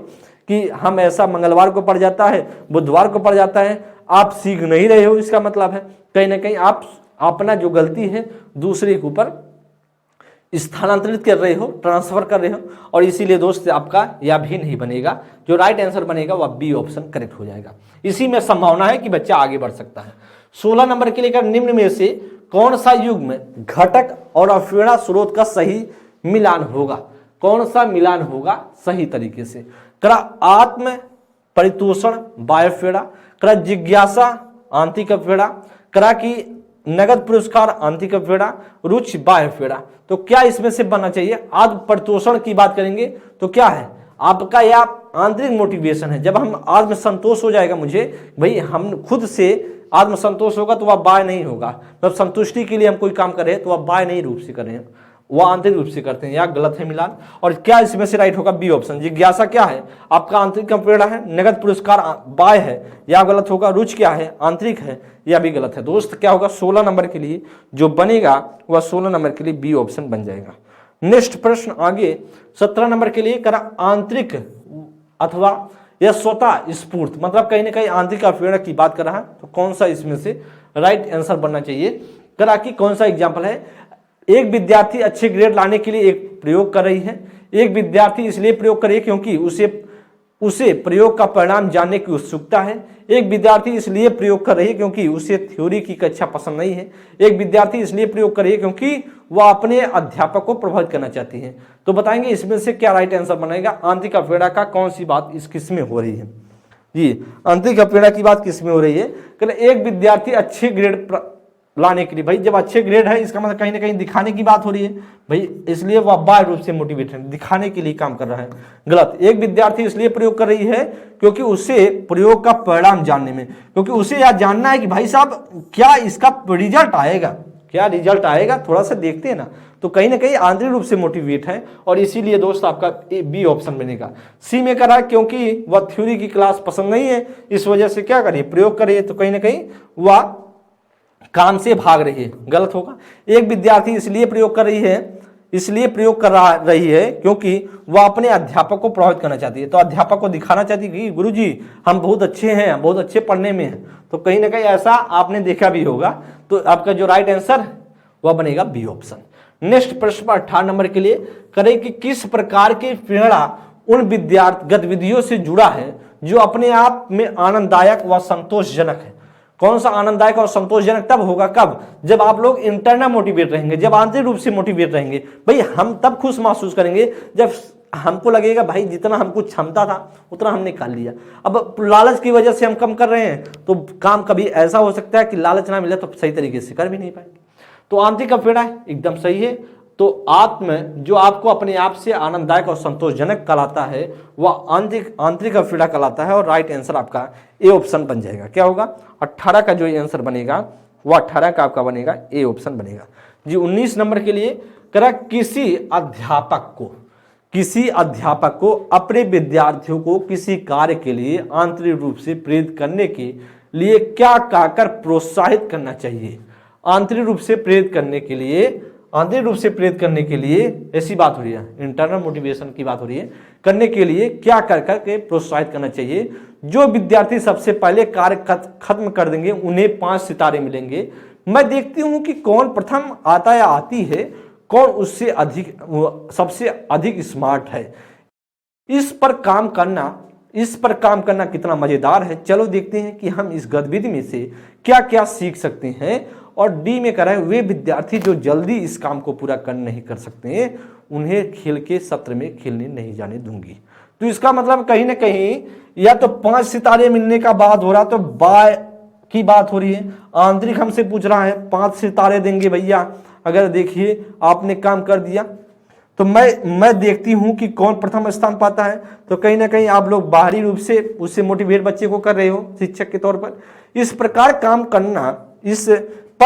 कि हम ऐसा मंगलवार को पड़ जाता है, बुधवार को पड़ जाता है, आप सीख नहीं रहे हो। इसका मतलब है कहीं ना कहीं आप अपना जो गलती है दूसरे के ऊपर स्थानांतरित कर रहे हो, ट्रांसफर कर रहे हो, और इसीलिए दोस्त आपका यह भी नहीं बनेगा। जो राइट आंसर बनेगा वह बी ऑप्शन करेक्ट हो जाएगा। इसी में संभावना है कि बच्चा आगे बढ़ सकता है। 16 नंबर के लिए निम्न में से कौन सा युग्म घटक और अवक्षेपण स्रोत का सही मिलान होगा, कौन सा मिलान होगा सही तरीके से। करा आत्म परितोषण बायोफेड़ा, करा जिज्ञासा आंतरिक अवक्षेपण, करा की नगद पुरस्कार आंतरिक अवक्षेपण, रुचि बायोफेड़ा। तो क्या इसमें से बनना चाहिए। आत्म परितोषण की बात करेंगे तो क्या है आपका, या आंतरिक मोटिवेशन है। जब हम आत्म संतोष हो जाएगा मुझे, भाई हम खुद से आत्म संतोष होगा तो वह बाय नहीं होगा, मतलब संतुष्टि के लिए हम कोई काम कर रहे हैं तो वह बाय नहीं रूप से कर रहे हैं, वह आंतरिक रूप से करते हैं, या गलत है मिलान। और क्या इसमें से राइट होगा बी ऑप्शन। जिज्ञासा क्या है आपका आंतरिक अवक्षेपण है, नगद पुरस्कार बाय है, या गलत होगा। रुचि क्या है आंतरिक है, यह भी गलत है। दोस्त क्या होगा 16 नंबर के लिए जो बनेगा वह 16 नंबर के लिए बी ऑप्शन बन जाएगा। नेक्स्ट प्रश्न आगे 17 नंबर के लिए करा आंतरिक अथवा यह स्वतः स्फूर्त, मतलब कहीं ना कहीं आंतरिक अवक्षेपण की बात कर रहा है, तो कौन सा इसमें से राइट आंसर बनना चाहिए। करा कि कौन सा एग्जाम्पल है, एक विद्यार्थी अच्छे ग्रेड लाने के लिए एक प्रयोग कर रही है, एक विद्यार्थी इसलिए प्रयोग कर रही है क्योंकि उसे प्रयोग का परिणाम जानने की उत्सुकता है, एक विद्यार्थी इसलिए प्रयोग कर रही है क्योंकि उसे थ्योरी की कक्षा पसंद नहीं है, एक विद्यार्थी इसलिए प्रयोग कर रही है क्योंकि वह अपने अध्यापक को प्रभावित करना चाहती है। तो बताएंगे इसमें से क्या राइट आंसर बनेगा। आंतरिक अवक्षेपण का कौन सी बात इस किसमें हो रही है जी, आंतरिक अवक्षेपण की बात किसमें हो रही है। एक विद्यार्थी अच्छे ग्रेड लाने के लिए, भाई जब अच्छे ग्रेड है इसका मतलब कहीं ना कहीं दिखाने की बात हो रही है, भाई इसलिए वह बाह्य रूप से मोटिवेट है, दिखाने के लिए काम कर रहा है, गलत। एक विद्यार्थी इसलिए प्रयोग कर रही है क्योंकि उसे प्रयोग का परिणाम जानने में, क्योंकि उसे यह जानना है कि भाई साहब क्या इसका रिजल्ट आएगा, क्या रिजल्ट आएगा, थोड़ा सा देखते हैं ना, तो कहीं ना कहीं आंतरिक रूप से मोटिवेट है, और इसीलिए दोस्त आपका बी ऑप्शन बनेगा। सी में करा क्योंकि वह थ्योरी की क्लास पसंद नहीं है इस वजह से क्या करिए प्रयोग करिए, तो कहीं ना कहीं वह काम से भाग रही है, गलत होगा। एक विद्यार्थी इसलिए प्रयोग कर रही है क्योंकि वह अपने अध्यापक को प्रभावित करना चाहती है, तो अध्यापक को दिखाना चाहती है कि गुरुजी हम बहुत अच्छे हैं, बहुत अच्छे पढ़ने में हैं, तो कहीं ना कहीं ऐसा आपने देखा भी होगा। तो आपका जो राइट आंसर वह बनेगा बी ऑप्शन। नेक्स्ट प्रश्न 18 नंबर के लिए करें कि किस प्रकार की प्रेरणा उन विद्यार्थी गतिविधियों से जुड़ा है जो अपने आप में आनंददायक व संतोषजनक है। कौन सा आनंददायक और संतोषजनक तब होगा, कब, जब आप लोग इंटरनल मोटिवेट रहेंगे, जब आंतरिक रूप से मोटिवेट रहेंगे। भाई हम तब खुश महसूस करेंगे जब हमको लगेगा भाई जितना हमको क्षमता था उतना हमने कर लिया। अब लालच की वजह से हम कम कर रहे हैं तो काम कभी ऐसा हो सकता है कि लालच ना मिले तो सही तरीके से कर भी नहीं पाएंगे। तो आंतरिक अवक्षेपण एकदम सही है। तो आत्म जो आपको अपने आप से आनंददायक और संतोषजनक कहलाता है वह आंतरिक अवक्षेपण कहलाता है, और राइट आंसर आपका ए ऑप्शन बन जाएगा। क्या होगा 18 का जो आंसर बनेगा वह 18 का आपका बनेगा ए ऑप्शन बनेगा जी। 19 नंबर के लिए करा किसी अध्यापक को अपने विद्यार्थियों को किसी कार्य के लिए आंतरिक रूप से प्रेरित करने के लिए क्या कहकर प्रोत्साहित करना चाहिए। आंतरिक रूप से प्रेरित करने के लिए आंतरिक रूप से प्रेरित करने के लिए, ऐसी बात हो रही है, इंटरनल मोटिवेशन की बात हो रही है, करने के लिए क्या कर करके प्रोत्साहित करना चाहिए। जो विद्यार्थी सबसे पहले कार्य खत्म कर देंगे उन्हें 5 सितारे मिलेंगे। मैं देखती हूं कि कौन प्रथम आता या आती है, कौन उससे अधिक सबसे अधिक स्मार्ट है। इस पर काम करना कितना मजेदार है। चलो देखते हैं कि हम इस गतिविधि में से क्या क्या सीख सकते हैं। और डी में कह रहा है वे विद्यार्थी जो जल्दी इस काम को पूरा नहीं कर सकते हैं उन्हें खेल के सत्र में खेलने नहीं जाने दूंगी। तो इसका मतलब कहीं ना कहीं या तो 5 सितारे मिलने का बात हो रहा, तो बाय की बात हो रही है। आंतरिक हमसे पूछ रहा है 5 सितारे देंगे भैया, अगर देखिए आपने काम कर दिया तो मैं देखती हूं कि कौन प्रथम स्थान पाता है। तो कहीं ना कहीं आप लोग बाहरी रूप से उससे मोटिवेट बच्चे को कर रहे हो शिक्षक के तौर पर। इस प्रकार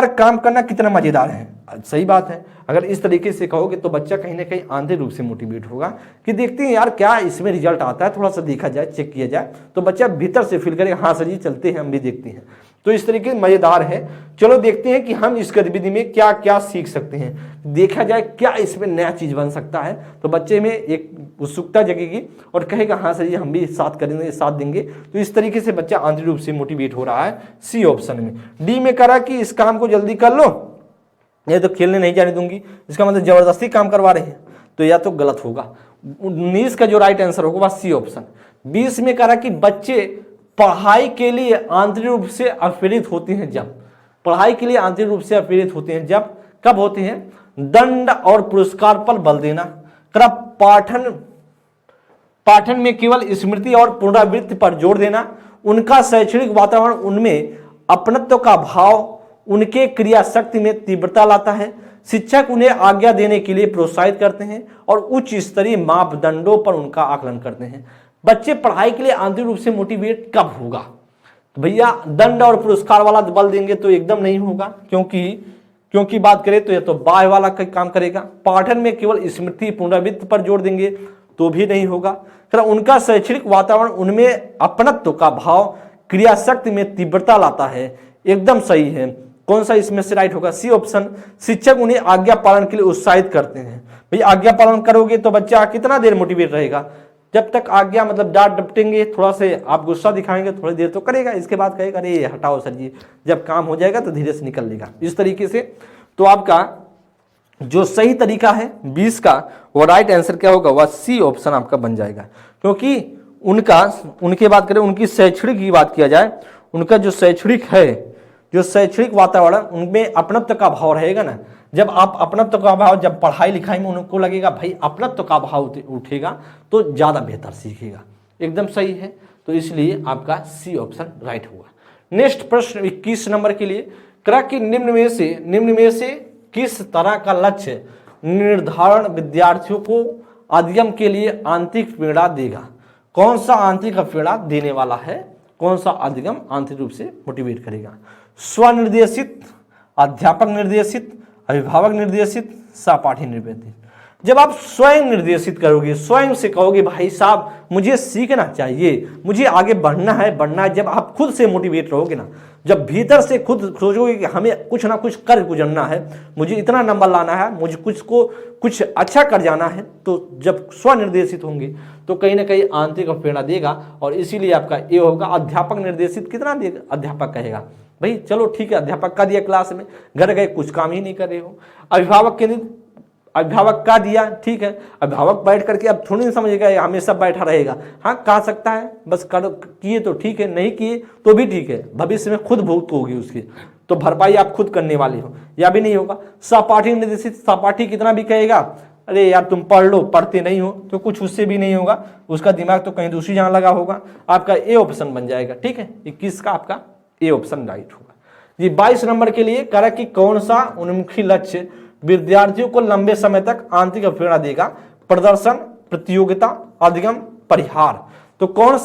काम करना कितना मजेदार है। सही बात है, अगर इस तरीके से कहोगे तो बच्चा कहीं ना कहीं आंतरिक रूप से मोटिवेट होगा कि देखते हैं यार क्या इसमें रिजल्ट आता है, थोड़ा सा देखा जाए, चेक किया जाए, तो बच्चा भीतर से फील करेगा हाँ सर जी चलते हैं, हम भी देखते हैं। तो इस तरीके मजेदार है। चलो देखते हैं कि हम इस गतिविधि में क्या क्या सीख सकते हैं, देखा जाए क्या इसमें नया चीज बन सकता है। तो बच्चे में एक उत्सुकता जगेगी और कहेगा हाँ सर जी हम भी साथ करेंगे, साथ देंगे। तो इस तरीके से बच्चा आंतरिक रूप से मोटिवेट हो रहा है सी ऑप्शन में। डी में करा कि इस काम को जल्दी कर लो, ये तो खेलने नहीं जाने दूंगी, इसका मतलब जबरदस्ती काम करवा रहे हैं, तो या तो गलत होगा। 19 का जो राइट आंसर होगा वह सी ऑप्शन। 20 में करा कि बच्चे पढ़ाई के लिए आंतरिक रूप से अप्रेरित होते हैं जब, पढ़ाई के लिए आंतरिक रूप से अप्रेरित होते हैं जब, कब होते हैं, दंड और पुरस्कार पर बल देना, पाठन में केवल स्मृति और पुनरावृत्ति पर जोर देना, उनका शैक्षणिक वातावरण उनमें अपनत्व का भाव उनके क्रिया शक्ति में तीव्रता लाता है, शिक्षक उन्हें आज्ञा देने के लिए प्रोत्साहित करते हैं और उच्च स्तरीय मापदंडों पर उनका आकलन करते हैं। बच्चे पढ़ाई के लिए आंतरिक रूप से मोटिवेट कब होगा, तो भैया दंड और पुरस्कार वाला बल देंगे तो एकदम नहीं होगा, क्योंकि बात करें तो यह तो बाह्य वाला काम करेगा। पाठन में केवल स्मृति पुनरावृत्ति पर जोर देंगे तो भी नहीं होगा। तो उनका शैक्षणिक वातावरण उनमें अपनत्व का भाव क्रिया शक्ति में तीव्रता लाता है, एकदम सही है। कौन सा इसमें से राइट होगा, सी ऑप्शन। शिक्षक उन्हें आज्ञा पालन के लिए उत्साहित करते हैं। भाई आज्ञा पालन करोगे तो बच्चा कितना देर मोटिवेट रहेगा, जब तक आज्ञा मतलब डांट डपटेंगे, थोड़ा से आप गुस्सा दिखाएंगे, थोड़ी देर तो करेगा, इसके बाद कहेगा अरे हटाओ सर जी, जब काम हो जाएगा तो धीरे से निकल लेगा। इस तरीके से तो आपका जो सही तरीका है 20 का वो राइट आंसर क्या होगा, वह सी ऑप्शन आपका बन जाएगा। क्योंकि उनके बात करें, उनकी शैक्षणिक की बात किया जाए, उनका जो शैक्षणिक वातावरण उनमें अपनत्व का भाव रहेगा ना। जब आप अपनत्व का भाव, जब पढ़ाई लिखाई में उनको लगेगा भाई अपनत्व का भाव उठेगा तो ज्यादा बेहतर सीखेगा, एकदम सही है। तो इसलिए आपका सी ऑप्शन राइट हुआ। नेक्स्ट प्रश्न 21 नंबर के लिए करा कि निम्न में से किस तरह का लक्ष्य निर्धारण विद्यार्थियों को अधिगम के लिए आंतरिक प्रेरणा देगा। कौन सा आंतरिक प्रेरणा देने वाला है, कौन सा अधिगम आंतरिक रूप से मोटिवेट करेगा। स्वनिर्देशित, अध्यापक निर्देशित, अभिभावक निर्देशित, सहपाठी निर्देशित। जब आप स्वयं निर्देशित करोगे, स्वयं से कहोगे भाई साहब मुझे सीखना चाहिए, मुझे आगे बढ़ना है, जब आप खुद से मोटिवेट रहोगे ना, जब भीतर से खुद सोचोगे कि हमें कुछ ना कुछ कर गुजरना है, मुझे इतना नंबर लाना है, मुझे कुछ अच्छा कर जाना है, तो जब स्वनिर्देशित होंगे तो कहीं ना कहीं आंतरिक प्रेरणा देगा। और इसीलिए आपका ये होगा। अध्यापक निर्देशित कितना देगा, अध्यापक कहेगा भाई चलो ठीक है, अध्यापक का दिया क्लास में, घर गए कुछ काम ही नहीं कर रहे हो। अभिभावक का दिया, ठीक है, अभिभावक बैठ करके अब थोड़ी नहीं समझेगा हमेशा बैठा रहेगा, हाँ कह सकता है बस किए तो ठीक है, नहीं किए तो भी ठीक है, भविष्य में खुद भुगत होगी उसकी, तो भरपाई आप खुद करने वाले हो, या भी नहीं होगा। सहपाठी निर्देशित, सहपाठी कितना भी कहेगा अरे यार तुम पढ़ लो, पढ़ते नहीं हो, तो कुछ उससे भी नहीं होगा, उसका दिमाग तो कहीं दूसरी जगह लगा होगा। आपका ए ऑप्शन बन जाएगा, ठीक है, 21 का आपका ए ऑप्शन राइट होगा जी। 22 नंबर के लिए कह रहा कि कौन सा उन्मुखी लक्ष्य विद्यार्थियों को लंबे समय तक आंतरिक प्रेरणा देगा। प्रदर्शन, प्रतियोगिता, अधिगम, परिहार। तो कौन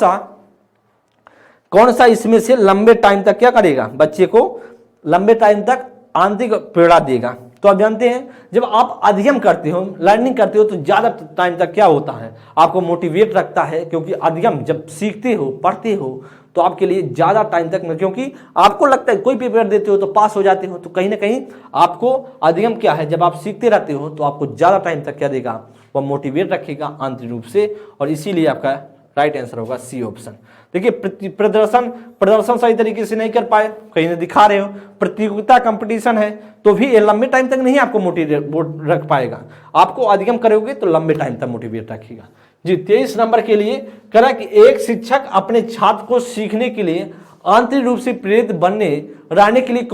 सा इसमें से लंबे टाइम तक क्या करेगा, बच्चे को लंबे टाइम तक आंतरिक प्रेरणा देगा। तो आप जानते हैं जब आप अध्ययन करते हो, लर्निंग करते हो, तो ज़्यादा टाइम तक क्या होता है, आपको मोटिवेट रखता है। क्योंकि अध्ययन जब सीखते हो, पढ़ते हो, तो आपके लिए ज़्यादा टाइम तक, क्योंकि आपको लगता है कोई पेपर देते हो तो पास हो जाते हो, तो कहीं ना कहीं आपको अध्ययन क्या है, जब आप सीखते रहते हो तो आपको ज़्यादा टाइम तक क्या देगा, वह मोटिवेट रखेगा आंतरिक रूप से। और इसीलिए आपका राइट आंसर होगा सी ऑप्शन। देखिए, प्रदर्शन सही तरीके से नहीं कर पाए, कहीं ना दिखा रहे हो, प्रतियोगिता कंपटीशन है, तो भी ये लंबे टाइम तक नहीं आपको मोटिवेट रख पाएगा। आपको अध्ययन करोगे तो लंबे टाइम तक मोटिवेट रखेगा जी। 23 नंबर के लिए करा कि एक शिक्षक अपने छात्र को सीखने के लिए आंतरिक रूप से प्रेरित बनने रहने के लिए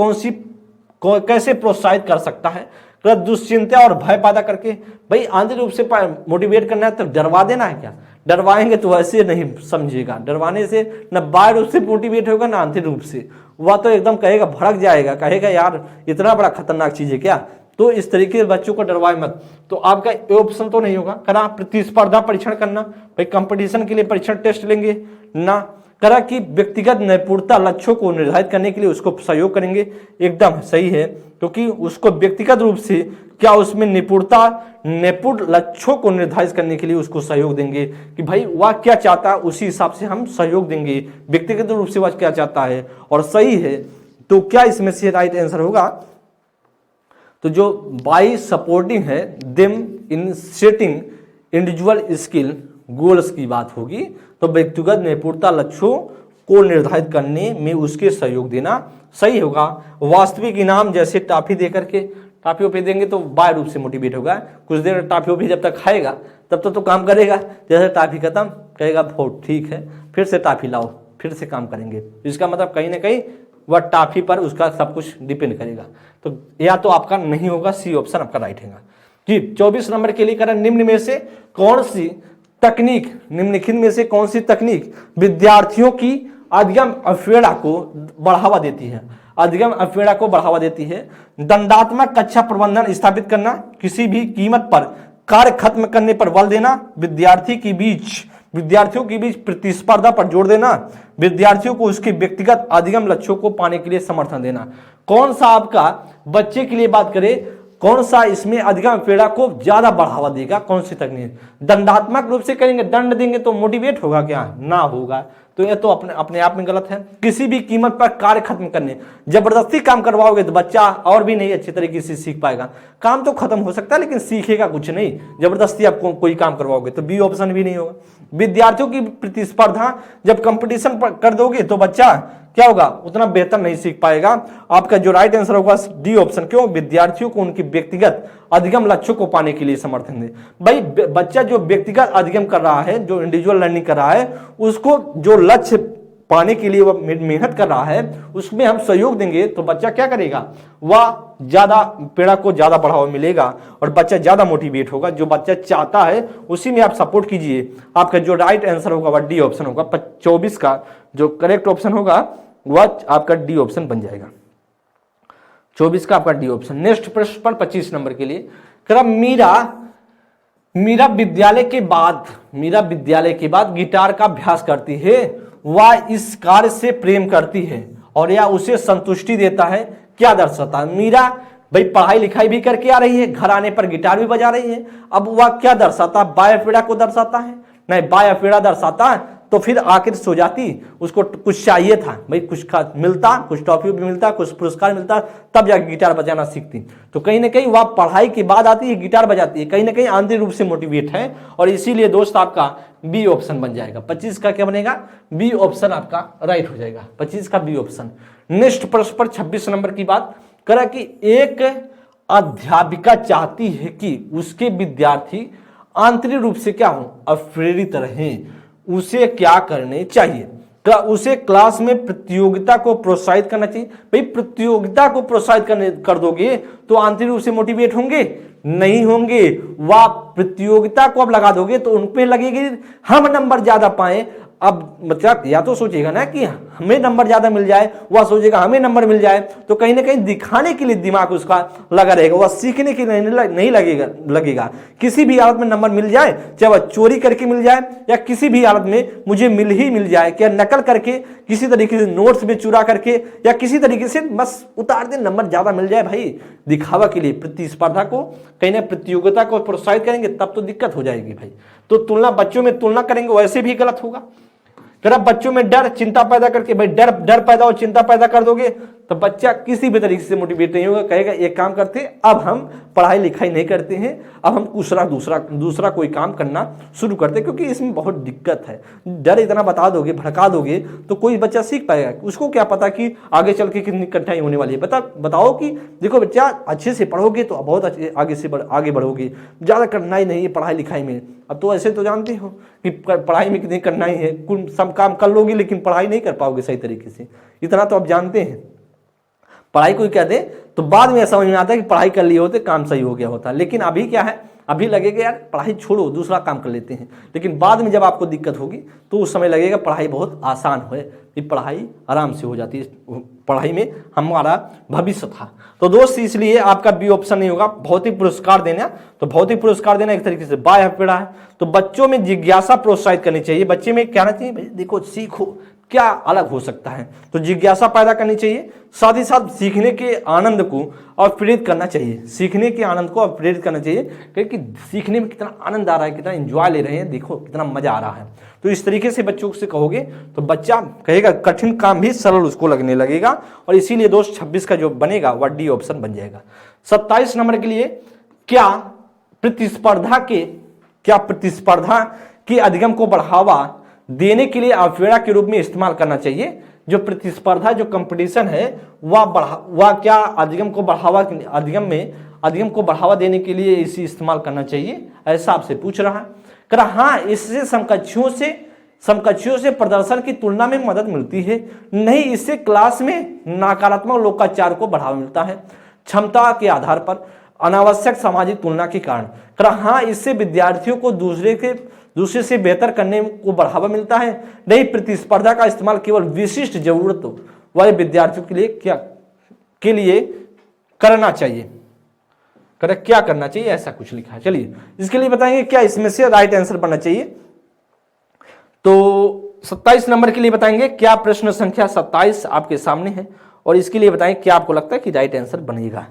कैसे प्रोत्साहित कर सकता है। दुश्चिंता और भय पैदा करके। भाई आंतरिक रूप से मोटिवेट करना है तो डरवा देना है क्या, डरवाएंगे तो वैसे नहीं समझेगा, डरवाने से न बाहर रूप से मोटिवेट होगा ना आंतरिक रूप से, वह तो एकदम कहेगा, भड़क जाएगा, कहेगा यार इतना बड़ा खतरनाक चीज है क्या। तो इस तरीके से बच्चों को डरवाए मत। तो आपका ये ऑप्शन तो नहीं होगा। करा प्रतिस्पर्धा परीक्षण करना, भाई कंपटीशन के लिए परीक्षण टेस्ट लेंगे ना। करा कि व्यक्तिगत निपुणता लक्ष्यों को निर्धारित करने के लिए उसको सहयोग करेंगे, एकदम सही है, क्योंकि उसको व्यक्तिगत रूप से क्या उसमें निपुण लक्ष्यों को निर्धारित करने के लिए उसको सहयोग देंगे कि भाई वह क्या चाहता है उसी हिसाब से हम सहयोग देंगे, व्यक्तिगत रूप से वह क्या चाहता है और सही है। तो क्या इसमें से राइट आंसर होगा, तो जो बाई सपोर्टिंग है them in setting individual skill goals की बात होगी, तो व्यक्तिगत निपुणता लक्ष्यों को निर्धारित करने में उसके सहयोग देना सही होगा। वास्तविक इनाम जैसे टॉफी देकर के, टॉफी पे देंगे तो बाय रूप से मोटिवेट होगा, कुछ देर टॉफी भी जब तक खाएगा तब तो काम करेगा, जैसे टॉफी खत्म कहेगा बहुत ठीक है फिर से टॉफी लाओ, फिर से काम करेंगे। इसका मतलब कहीं ना कहीं वह टॉफी पर उसका सब कुछ डिपेंड करेगा। तो या तो आपका नहीं होगा, सी ऑप्शन आपका राइट होगा जी। 24 नंबर के लिए करें, निम्न में से कौन सी तकनीक, निम्नलिखित में से कौन सी तकनीक विद्यार्थियों की अध्ययन अवहेलना को बढ़ावा देती है, अध्ययन अवहेलना को बढ़ावा देती है। दंडात्मक कक्षा प्रबंधन स्थापित करना, किसी भी कीमत पर कार्य खत्म करने पर बल देना, विद्यार्थियों के बीच प्रतिस्पर्धा पर जोर देना, विद्यार्थियों को उसके व्यक्तिगत अध्ययन लक्ष्यों को पाने के लिए समर्थन देना। कौन सा आपका बच्चे के लिए बात करें, कौन सा इसमें अध्ययन अवहेलना को ज्यादा बढ़ावा देगा, कौन सी तकनीक। दंडात्मक रूप से करेंगे, दंड देंगे तो मोटिवेट होगा क्या, ना होगा, तो यह तो अपने आप में गलत है। किसी भी कीमत पर कार्य खत्म करने, जबरदस्ती काम करवाओगे तो बच्चा और भी नहीं अच्छे तरीके से सीख पाएगा। काम तो खत्म हो सकता है लेकिन सीखेगा कुछ नहीं, जबरदस्ती आप कोई काम करवाओगे, तो बी ऑप्शन भी नहीं होगा। विद्यार्थियों की प्रतिस्पर्धा जब कंपटीशन कर दोगे तो बच्चा क्या होगा, उतना बेहतर नहीं सीख पाएगा। आपका जो राइट आंसर होगा डी ऑप्शन। क्यों, विद्यार्थियों को उनकी व्यक्तिगत अध्ययन लक्ष्यों को पाने के लिए समर्थन दे। भाई बच्चा जो व्यक्तिगत अध्ययन कर रहा है, जो इंडिविजुअल लर्निंग कर रहा है, उसको जो लक्ष्य पाने के लिए वह मेहनत कर रहा है उसमें हम सहयोग देंगे तो बच्चा क्या करेगा, वह ज्यादा पेड़ा को ज्यादा बढ़ावा मिलेगा और बच्चा ज्यादा मोटिवेट होगा। जो बच्चा चाहता है उसी में आप सपोर्ट कीजिए। आपका जो राइट आंसर होगा वह डी ऑप्शन होगा। 24 का जो करेक्ट ऑप्शन होगा वह आपका डी ऑप्शन बन जाएगा। 24 का आपका डी ऑप्शन। नेक्स्ट प्रश्न पर 25 नंबर के लिए, मीरा विद्यालय के बाद गिटार का अभ्यास करती है, वह इस कार्य से प्रेम करती है और यह उसे संतुष्टि देता है, क्या दर्शाता है। मीरा भाई पढ़ाई लिखाई भी करके आ रही है, घर आने पर गिटार भी बजा रही है, अब वह क्या दर्शाता है, बाय अफेड़ा को दर्शाता है, नहीं बाय अफेड़ा दर्शाता है तो फिर आखिर सो जाती, उसको कुछ चाहिए था भाई, कुछ मिलता, कुछ टॉफी भी मिलता, कुछ पुरस्कार मिलता, तब जाकर गिटार बजाना सीखती। तो कहीं ना कहीं वह पढ़ाई के बाद आती है, गिटार बजाती है, कहीं ना कहीं आंतरिक रूप से मोटिवेट है और इसीलिए दोस्त आपका बी ऑप्शन बन जाएगा। 25 का क्या बनेगा, बी ऑप्शन आपका राइट हो जाएगा। 25 का बी ऑप्शन। नेक्स्ट प्रश्न पर 26 नंबर की बात करा कि एक अध्यापिका चाहती है कि उसके विद्यार्थी आंतरिक रूप से क्या हो, अप्रेरित रहें, उसे क्या करने चाहिए। उसे क्लास में प्रतियोगिता को प्रोत्साहित करना चाहिए। भाई प्रतियोगिता को प्रोत्साहित कर दोगे तो आंतरिक रूप से मोटिवेट होंगे, नहीं होंगे। वह प्रतियोगिता को अब लगा दोगे तो उन पे लगेगी हम नंबर ज्यादा पाए। अब मतलब या तो सोचेगा ना कि हमें नंबर ज्यादा मिल जाए, वह सोचेगा हमें नंबर मिल जाए, तो कहीं ना कहीं दिखाने के लिए दिमाग उसका लगा रहेगा, वह सीखने के लिए नहीं लगेगा। किसी भी हालत में नंबर मिल जाए, चाहे वह चोरी करके मिल जाए या किसी भी हालत में मुझे मिल जाए, क्या नकल करके, किसी तरीके से नोट्स में चुरा करके या किसी तरीके से बस उतार दे, नंबर ज्यादा मिल जाए भाई, दिखावा के लिए प्रतिस्पर्धा को, कहीं ना प्रतियोगिता को प्रोत्साहित करेंगे, तब तो दिक्कत हो जाएगी भाई। तो तुलना, बच्चों में तुलना करेंगे वैसे भी गलत होगा। अगर आप बच्चों में डर चिंता पैदा करके, भाई डर पैदा और चिंता पैदा कर दोगे तो बच्चा किसी भी तरीके से मोटिवेट नहीं होगा, कहेगा एक काम करते अब हम पढ़ाई लिखाई नहीं करते हैं, अब हम दूसरा कोई काम करना शुरू करते हैं, क्योंकि इसमें बहुत दिक्कत है। डर इतना बता दोगे, भड़का दोगे तो कोई बच्चा सीख पाएगा? उसको क्या पता कि आगे चल के कितनी कठिनाई होने वाली है। बताओ कि देखो बच्चा, अच्छे से पढ़ोगे तो बहुत अच्छे आगे बढ़ोगे, ज़्यादा कठिनाई नहीं है पढ़ाई लिखाई में। अब तो ऐसे तो जानते हो कि पढ़ाई में कितनी कठिनाई है, कुल सब काम कर लोगे लेकिन पढ़ाई नहीं कर पाओगे सही तरीके से, इतना तो आप जानते हैं। पढ़ाई कोई कहते तो बाद में समझ में आता है कि पढ़ाई कर लिए होते काम सही हो गया होता, लेकिन अभी क्या है, अभी लगेगा यार पढ़ाई छोड़ो दूसरा काम कर लेते हैं, लेकिन बाद में जब आपको दिक्कत होगी तो उस समय लगेगा पढ़ाई बहुत आसान है, ये पढ़ाई आराम से हो जाती है, पढ़ाई में हमारा भविष्य था। तो दोस्त इसलिए आपका बी ऑप्शन नहीं होगा। भौतिक पुरस्कार देना, तो भौतिक पुरस्कार देना एक तरीके से बाह्य पीड़ा है। तो बच्चों में जिज्ञासा प्रोत्साहित करनी चाहिए, बच्चे में कहना चाहिए भाई देखो सीखो क्या अलग हो सकता है, तो जिज्ञासा पैदा करनी चाहिए। साथ ही साथ सीखने के आनंद को और प्रेरित करना चाहिए, सीखने के आनंद को और प्रेरित करना चाहिए, क्योंकि सीखने में कितना आनंद आ रहा है, कितना एंजॉय ले रहे हैं, देखो कितना मजा आ रहा है। तो इस तरीके से बच्चों से कहोगे तो बच्चा कहेगा कठिन काम भी सरल उसको लगने लगेगा, और इसीलिए दोस्त 26 का जो बनेगा वह डी ऑप्शन बन जाएगा। 27 नंबर के लिए क्या प्रतिस्पर्धा के अधिगम को बढ़ावा देने के लिए अवहेलना के रूप में इस्तेमाल करना चाहिए। जो प्रतिस्पर्धा, जो कंपटीशन है वह क्या अधिगम को बढ़ावा देने के लिए इसे इस्तेमाल करना चाहिए, ऐसा आपसे पूछ रहा है। कह रहा हाँ, इससे समकक्षों से प्रदर्शन की तुलना में मदद मिलती है, नहीं इससे क्लास में नकारात्मक लोकाचार को बढ़ावा मिलता है, क्षमता के आधार पर अनावश्यक सामाजिक तुलना के कारण। कह रहा हाँ, इससे विद्यार्थियों को दूसरे से बेहतर करने को बढ़ावा मिलता है, नहीं प्रतिस्पर्धा का इस्तेमाल केवल विशिष्ट जरूरतों वाले विद्यार्थियों के लिए करना चाहिए। क्या करना चाहिए, ऐसा कुछ लिखा है। चलिए इसके लिए बताएंगे क्या इसमें से राइट आंसर बनना चाहिए। तो 27 नंबर के लिए बताएंगे क्या प्रश्न संख्या 27 आपके सामने है, और इसके लिए बताएं क्या आपको लगता है कि राइट आंसर बनेगा।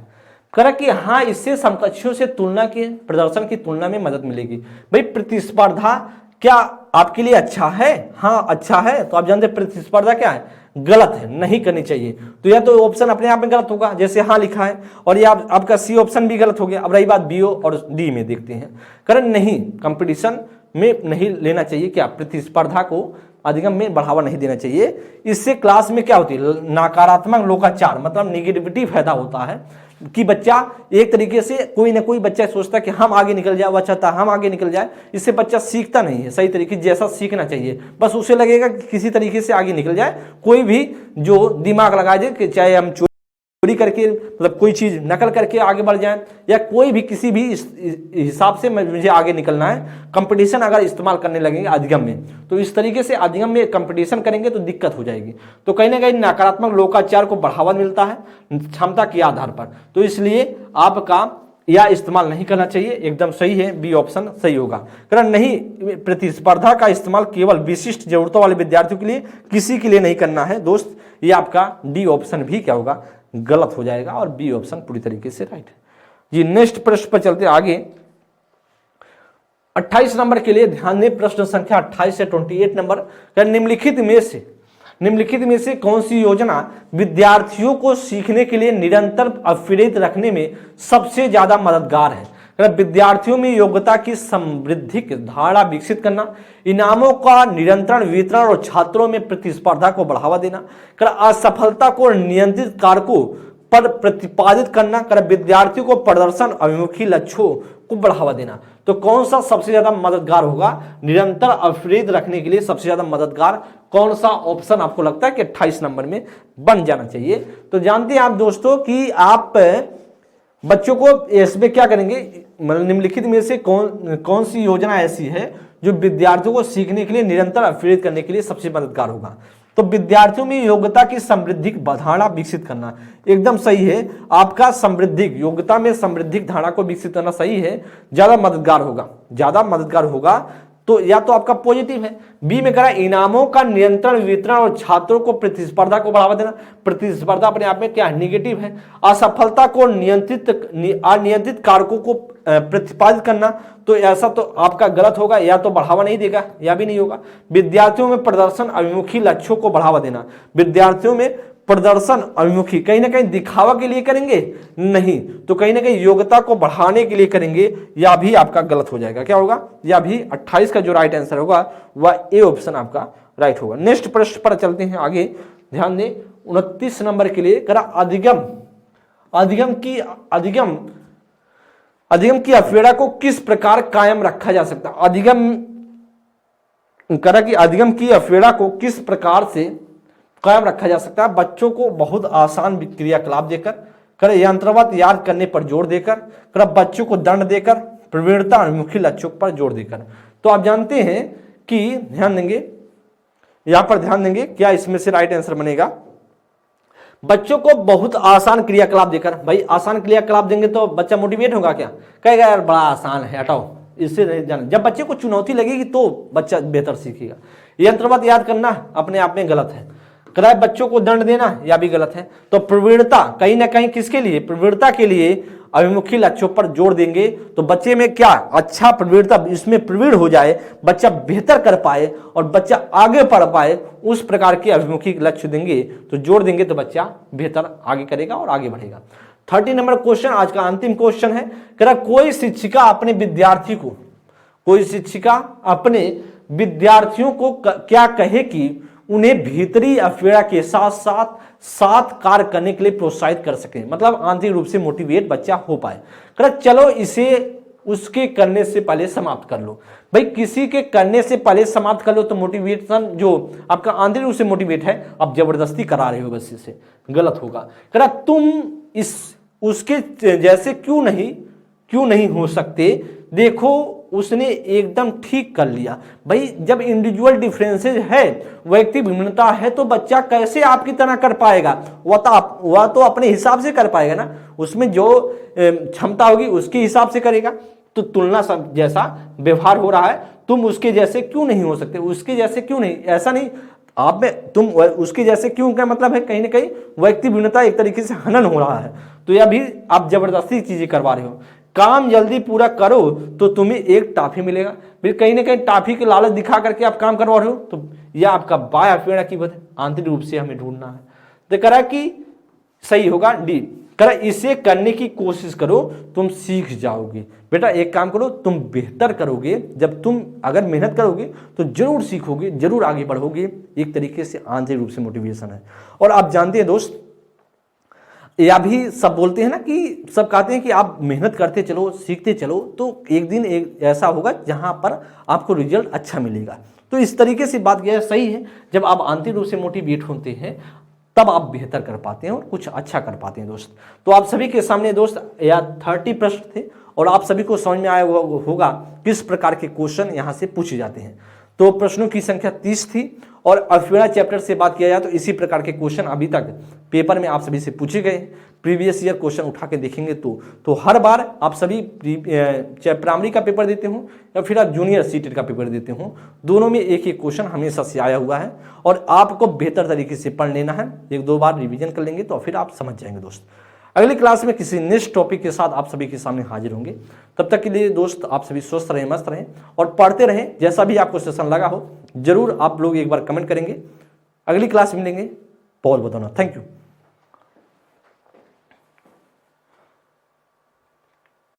करा कि हाँ, इससे समकक्षों से प्रदर्शन की तुलना में मदद मिलेगी। भाई प्रतिस्पर्धा क्या आपके लिए अच्छा है? हाँ अच्छा है। तो आप जानते हैं प्रतिस्पर्धा क्या है, गलत है, नहीं करनी चाहिए। तो यह तो ऑप्शन अपने आप में गलत होगा, जैसे हाँ लिखा है, और ये आपका सी ऑप्शन भी गलत हो गया। अब रही बात बी और डी में, देखते हैं। कारण नहीं, कंपटीशन में नहीं लेना चाहिए, क्या प्रतिस्पर्धा को अधिगम में बढ़ावा नहीं देना चाहिए। इससे क्लास में क्या होती है, नकारात्मक लोकाचार, मतलब निगेटिविटी पैदा होता है कि बच्चा एक तरीके से कोई ना कोई बच्चा सोचता है कि हम आगे निकल जाए, वो चाहता है हम आगे निकल जाए, इससे बच्चा सीखता नहीं है सही तरीके जैसा सीखना चाहिए। बस उसे लगेगा कि किसी तरीके से आगे निकल जाए, कोई भी जो दिमाग लगा दे कि चाहे हम चोरी करके, मतलब कोई चीज नकल करके आगे बढ़ जाए, या कोई भी किसी भी हिसाब से मुझे आगे निकलना है, कंपटीशन अगर इस्तेमाल करने लगेंगे अधिगम में, तो इस तरीके से अधिगम में कंपटीशन करेंगे तो दिक्कत हो जाएगी। तो कहीं ना कहीं नकारात्मक लोकाचार को बढ़ावा मिलता है क्षमता के आधार पर, तो इसलिए आपका या इस्तेमाल नहीं करना चाहिए। एकदम सही है, बी ऑप्शन सही होगा। कारण नहीं, प्रतिस्पर्धा का इस्तेमाल केवल विशिष्ट जरूरतों वाले विद्यार्थियों के लिए, किसी के लिए नहीं करना है दोस्त। ये आपका डी ऑप्शन भी क्या होगा, गलत हो जाएगा, और बी ऑप्शन पूरी तरीके से राइट है जी। नेक्स्ट प्रश्न पर चलते आगे। 28 नंबर के लिए ध्यान दें, प्रश्न संख्या 28 से 28 नंबर। निम्नलिखित में से कौन सी योजना विद्यार्थियों को सीखने के लिए निरंतर प्रेरित रखने में सबसे ज्यादा मददगार है? विद्यार्थियों में योग्यता की समृद्धिक धारणा विकसित करना, इनामों का निरंतर वितरण और छात्रों में प्रतिस्पर्धा को बढ़ावा देना, असफलता को नियंत्रित कारकों पर प्रतिपादित करना, विद्यार्थियों को प्रदर्शन अभिमुखी लक्ष्यों को बढ़ावा देना। तो कौन सा सबसे ज्यादा मददगार होगा निरंतर अप्रेरित रखने के लिए? सबसे ज्यादा मददगार कौन सा ऑप्शन आपको लगता है कि 28 नंबर में बन जाना चाहिए? तो जानते हैं आप दोस्तों कि आप बच्चों को इसमें क्या करेंगे, मतलब निम्नलिखित में से कौन सी योजना ऐसी है जो विद्यार्थियों को सीखने के लिए निरंतर प्रेरित करने के लिए सबसे मददगार होगा? तो विद्यार्थियों में योग्यता की समृद्धिक धारणा विकसित करना एकदम सही है। आपका समृद्धिक योग्यता में समृद्धिक धारणा को विकसित करना सही है, ज्यादा मददगार होगा, ज्यादा मददगार होगा। तो या तो आपका पॉजिटिव है। बी में करा इनामों का नियंत्रण वितरण और छात्रों को प्रतिस्पर्धा को बढ़ावा देना। प्रतिस्पर्धा अपने आप में क्या है, निगेटिव है। असफलता को अनियंत्रित कारकों को प्रतिपादित करना, तो ऐसा तो आपका गलत होगा, या तो बढ़ावा नहीं देगा या भी नहीं होगा। विद्यार्थियों में प्रदर्शन अभिमुखी लक्ष्यों को बढ़ावा देना। विद्यार्थियों में प्रदर्शन अभिमुखी कहीं ना कहीं दिखावा के लिए करेंगे नहीं, तो कहीं ना कहीं योग्यता को बढ़ाने के लिए करेंगे, या भी आपका गलत हो जाएगा। क्या होगा, या भी 28 का जो राइट आंसर होगा वह ए ऑप्शन आपका राइट होगा। नेक्स्ट प्रश्न पर चलते हैं आगे। ध्यान दें 29 नंबर के लिए करा अधिगम की अफेड़ा को किस प्रकार कायम रखा जा सकता है। अधिगम की अफेड़ा को किस प्रकार से कायम रखा जा सकता है। बच्चों को बहुत आसान क्रियाकलाप देकर, यंत्रवत याद करने पर जोर देकर, बच्चों को दंड देकर, प्रवीणता अभिमुखी लक्ष्यों पर जोर देकर। तो आप जानते हैं कि ध्यान देंगे, यहां पर ध्यान देंगे क्या इसमें से राइट आंसर बनेगा। बच्चों को बहुत आसान क्रियाकलाप देकर, भाई आसान क्रियाकलाप देंगे तो बच्चा मोटिवेट होगा क्या, कहेगा यार बड़ा आसान है हटाओ, इससे नहीं जाना। जब बच्चे को चुनौती लगेगी तो बच्चा बेहतर सीखेगा। यंत्रवत याद करना अपने आप में गलत है। कराए बच्चों को दंड देना या भी गलत है। तो प्रवीणता कहीं ना कहीं किसके लिए, प्रवीणता के लिए अभिमुखी लक्ष्यों पर जोर देंगे, तो बच्चे में क्या अच्छा प्रवीणता, इसमें प्रवीण हो जाए, बच्चा बेहतर कर पाए और बच्चा आगे बढ़ पाए, उस प्रकार के अभिमुखी लक्ष्य देंगे, तो जोर देंगे तो बच्चा बेहतर आगे करेगा और आगे बढ़ेगा। 30 नंबर क्वेश्चन आज का अंतिम क्वेश्चन है। कह कोई शिक्षिका अपने विद्यार्थियों को क्या कहे कि उन्हें भीतरी अफेड़ा के साथ कार्य करने के लिए प्रोत्साहित कर सके, मतलब आंतरिक रूप से मोटिवेट बच्चा हो पाए। चलो इसे उसके करने से पहले समाप्त कर लो। भाई किसी के करने से पहले समाप्त कर लो तो मोटिवेशन जो आपका आंतरिक रूप से मोटिवेट है, आप जबरदस्ती करा रहे हो, बस इससे गलत होगा। कह तुम उसके जैसे क्यों नहीं हो सकते, देखो उसने एकदम ठीक कर लिया। भाई जब इंडिविजुअल डिफरेंसेज है, व्यक्ति भिन्नता है, तो बच्चा कैसे आपकी तरह कर पाएगा, वह तो अपने हिसाब से कर पाएगा ना, उसमें जो क्षमता होगी उसके हिसाब से करेगा। तो तुलना सब जैसा व्यवहार हो रहा है, तुम उसके जैसे क्यों नहीं हो सकते, उसके जैसे क्यों नहीं, ऐसा नहीं आप में तुम उसके जैसे क्यों, क्या मतलब है, कहीं ना कहीं व्यक्ति भिन्नता एक तरीके से हनन हो रहा है, तो यह भी आप जबरदस्ती चीजें करवा रहे हो। काम जल्दी पूरा करो तो तुम्हें एक टॉफी मिलेगा, फिर कहीं ना कहीं टॉफी के लालच दिखा करके आप काम करवा रहे हो, तो यह आपका बाय अफेड़ा की बात है, आंतरिक रूप से हमें ढूंढना है। तो करा कि सही होगा डी, करा इसे करने की कोशिश करो तुम सीख जाओगे। बेटा एक काम करो, तुम बेहतर करोगे, जब तुम अगर मेहनत करोगे तो जरूर सीखोगे, जरूर आगे बढ़ोगे। एक तरीके से आंतरिक रूप से मोटिवेशन है। और आप जानते हैं दोस्त, या भी सब बोलते हैं ना कि सब कहते हैं कि आप मेहनत करते चलो, सीखते चलो, तो एक दिन एक ऐसा होगा जहां पर आपको रिजल्ट अच्छा मिलेगा। तो इस तरीके से बात किया सही है, जब आप आंतरिक रूप से मोटिवेट होते हैं तब आप बेहतर कर पाते हैं और कुछ अच्छा कर पाते हैं दोस्त। तो आप सभी के सामने दोस्त या 30 प्रश्न थे और आप सभी को समझ में आया होगा किस प्रकार के क्वेश्चन यहाँ से पूछे जाते हैं। तो प्रश्नों की संख्या 30 थी और अफेड़ा चैप्टर से बात किया जाए तो इसी प्रकार के क्वेश्चन अभी तक पेपर में आप सभी से पूछे गए। प्रीवियस ईयर क्वेश्चन उठा के देखेंगे तो हर बार आप सभी चाहे प्राइमरी का पेपर देते हो या फिर आप जूनियर सीटेट का पेपर देते हो, दोनों में एक एक क्वेश्चन हमेशा से आया हुआ है और आपको बेहतर तरीके से पढ़ लेना है। एक दो बार रिवीजन कर लेंगे तो फिर आप समझ जाएंगे दोस्त। अगली क्लास में किसी नेक्स्ट टॉपिक के साथ आप सभी के सामने हाजिर होंगे। तब तक के लिए दोस्त आप सभी स्वस्थ रहें, मस्त रहें और पढ़ते रहें। जैसा भी आपको सेशन लगा हो जरूर आप लोग एक बार कमेंट करेंगे। अगली क्लास में मिलेंगे। बहुत बहुत धन्यवाद। Thank you.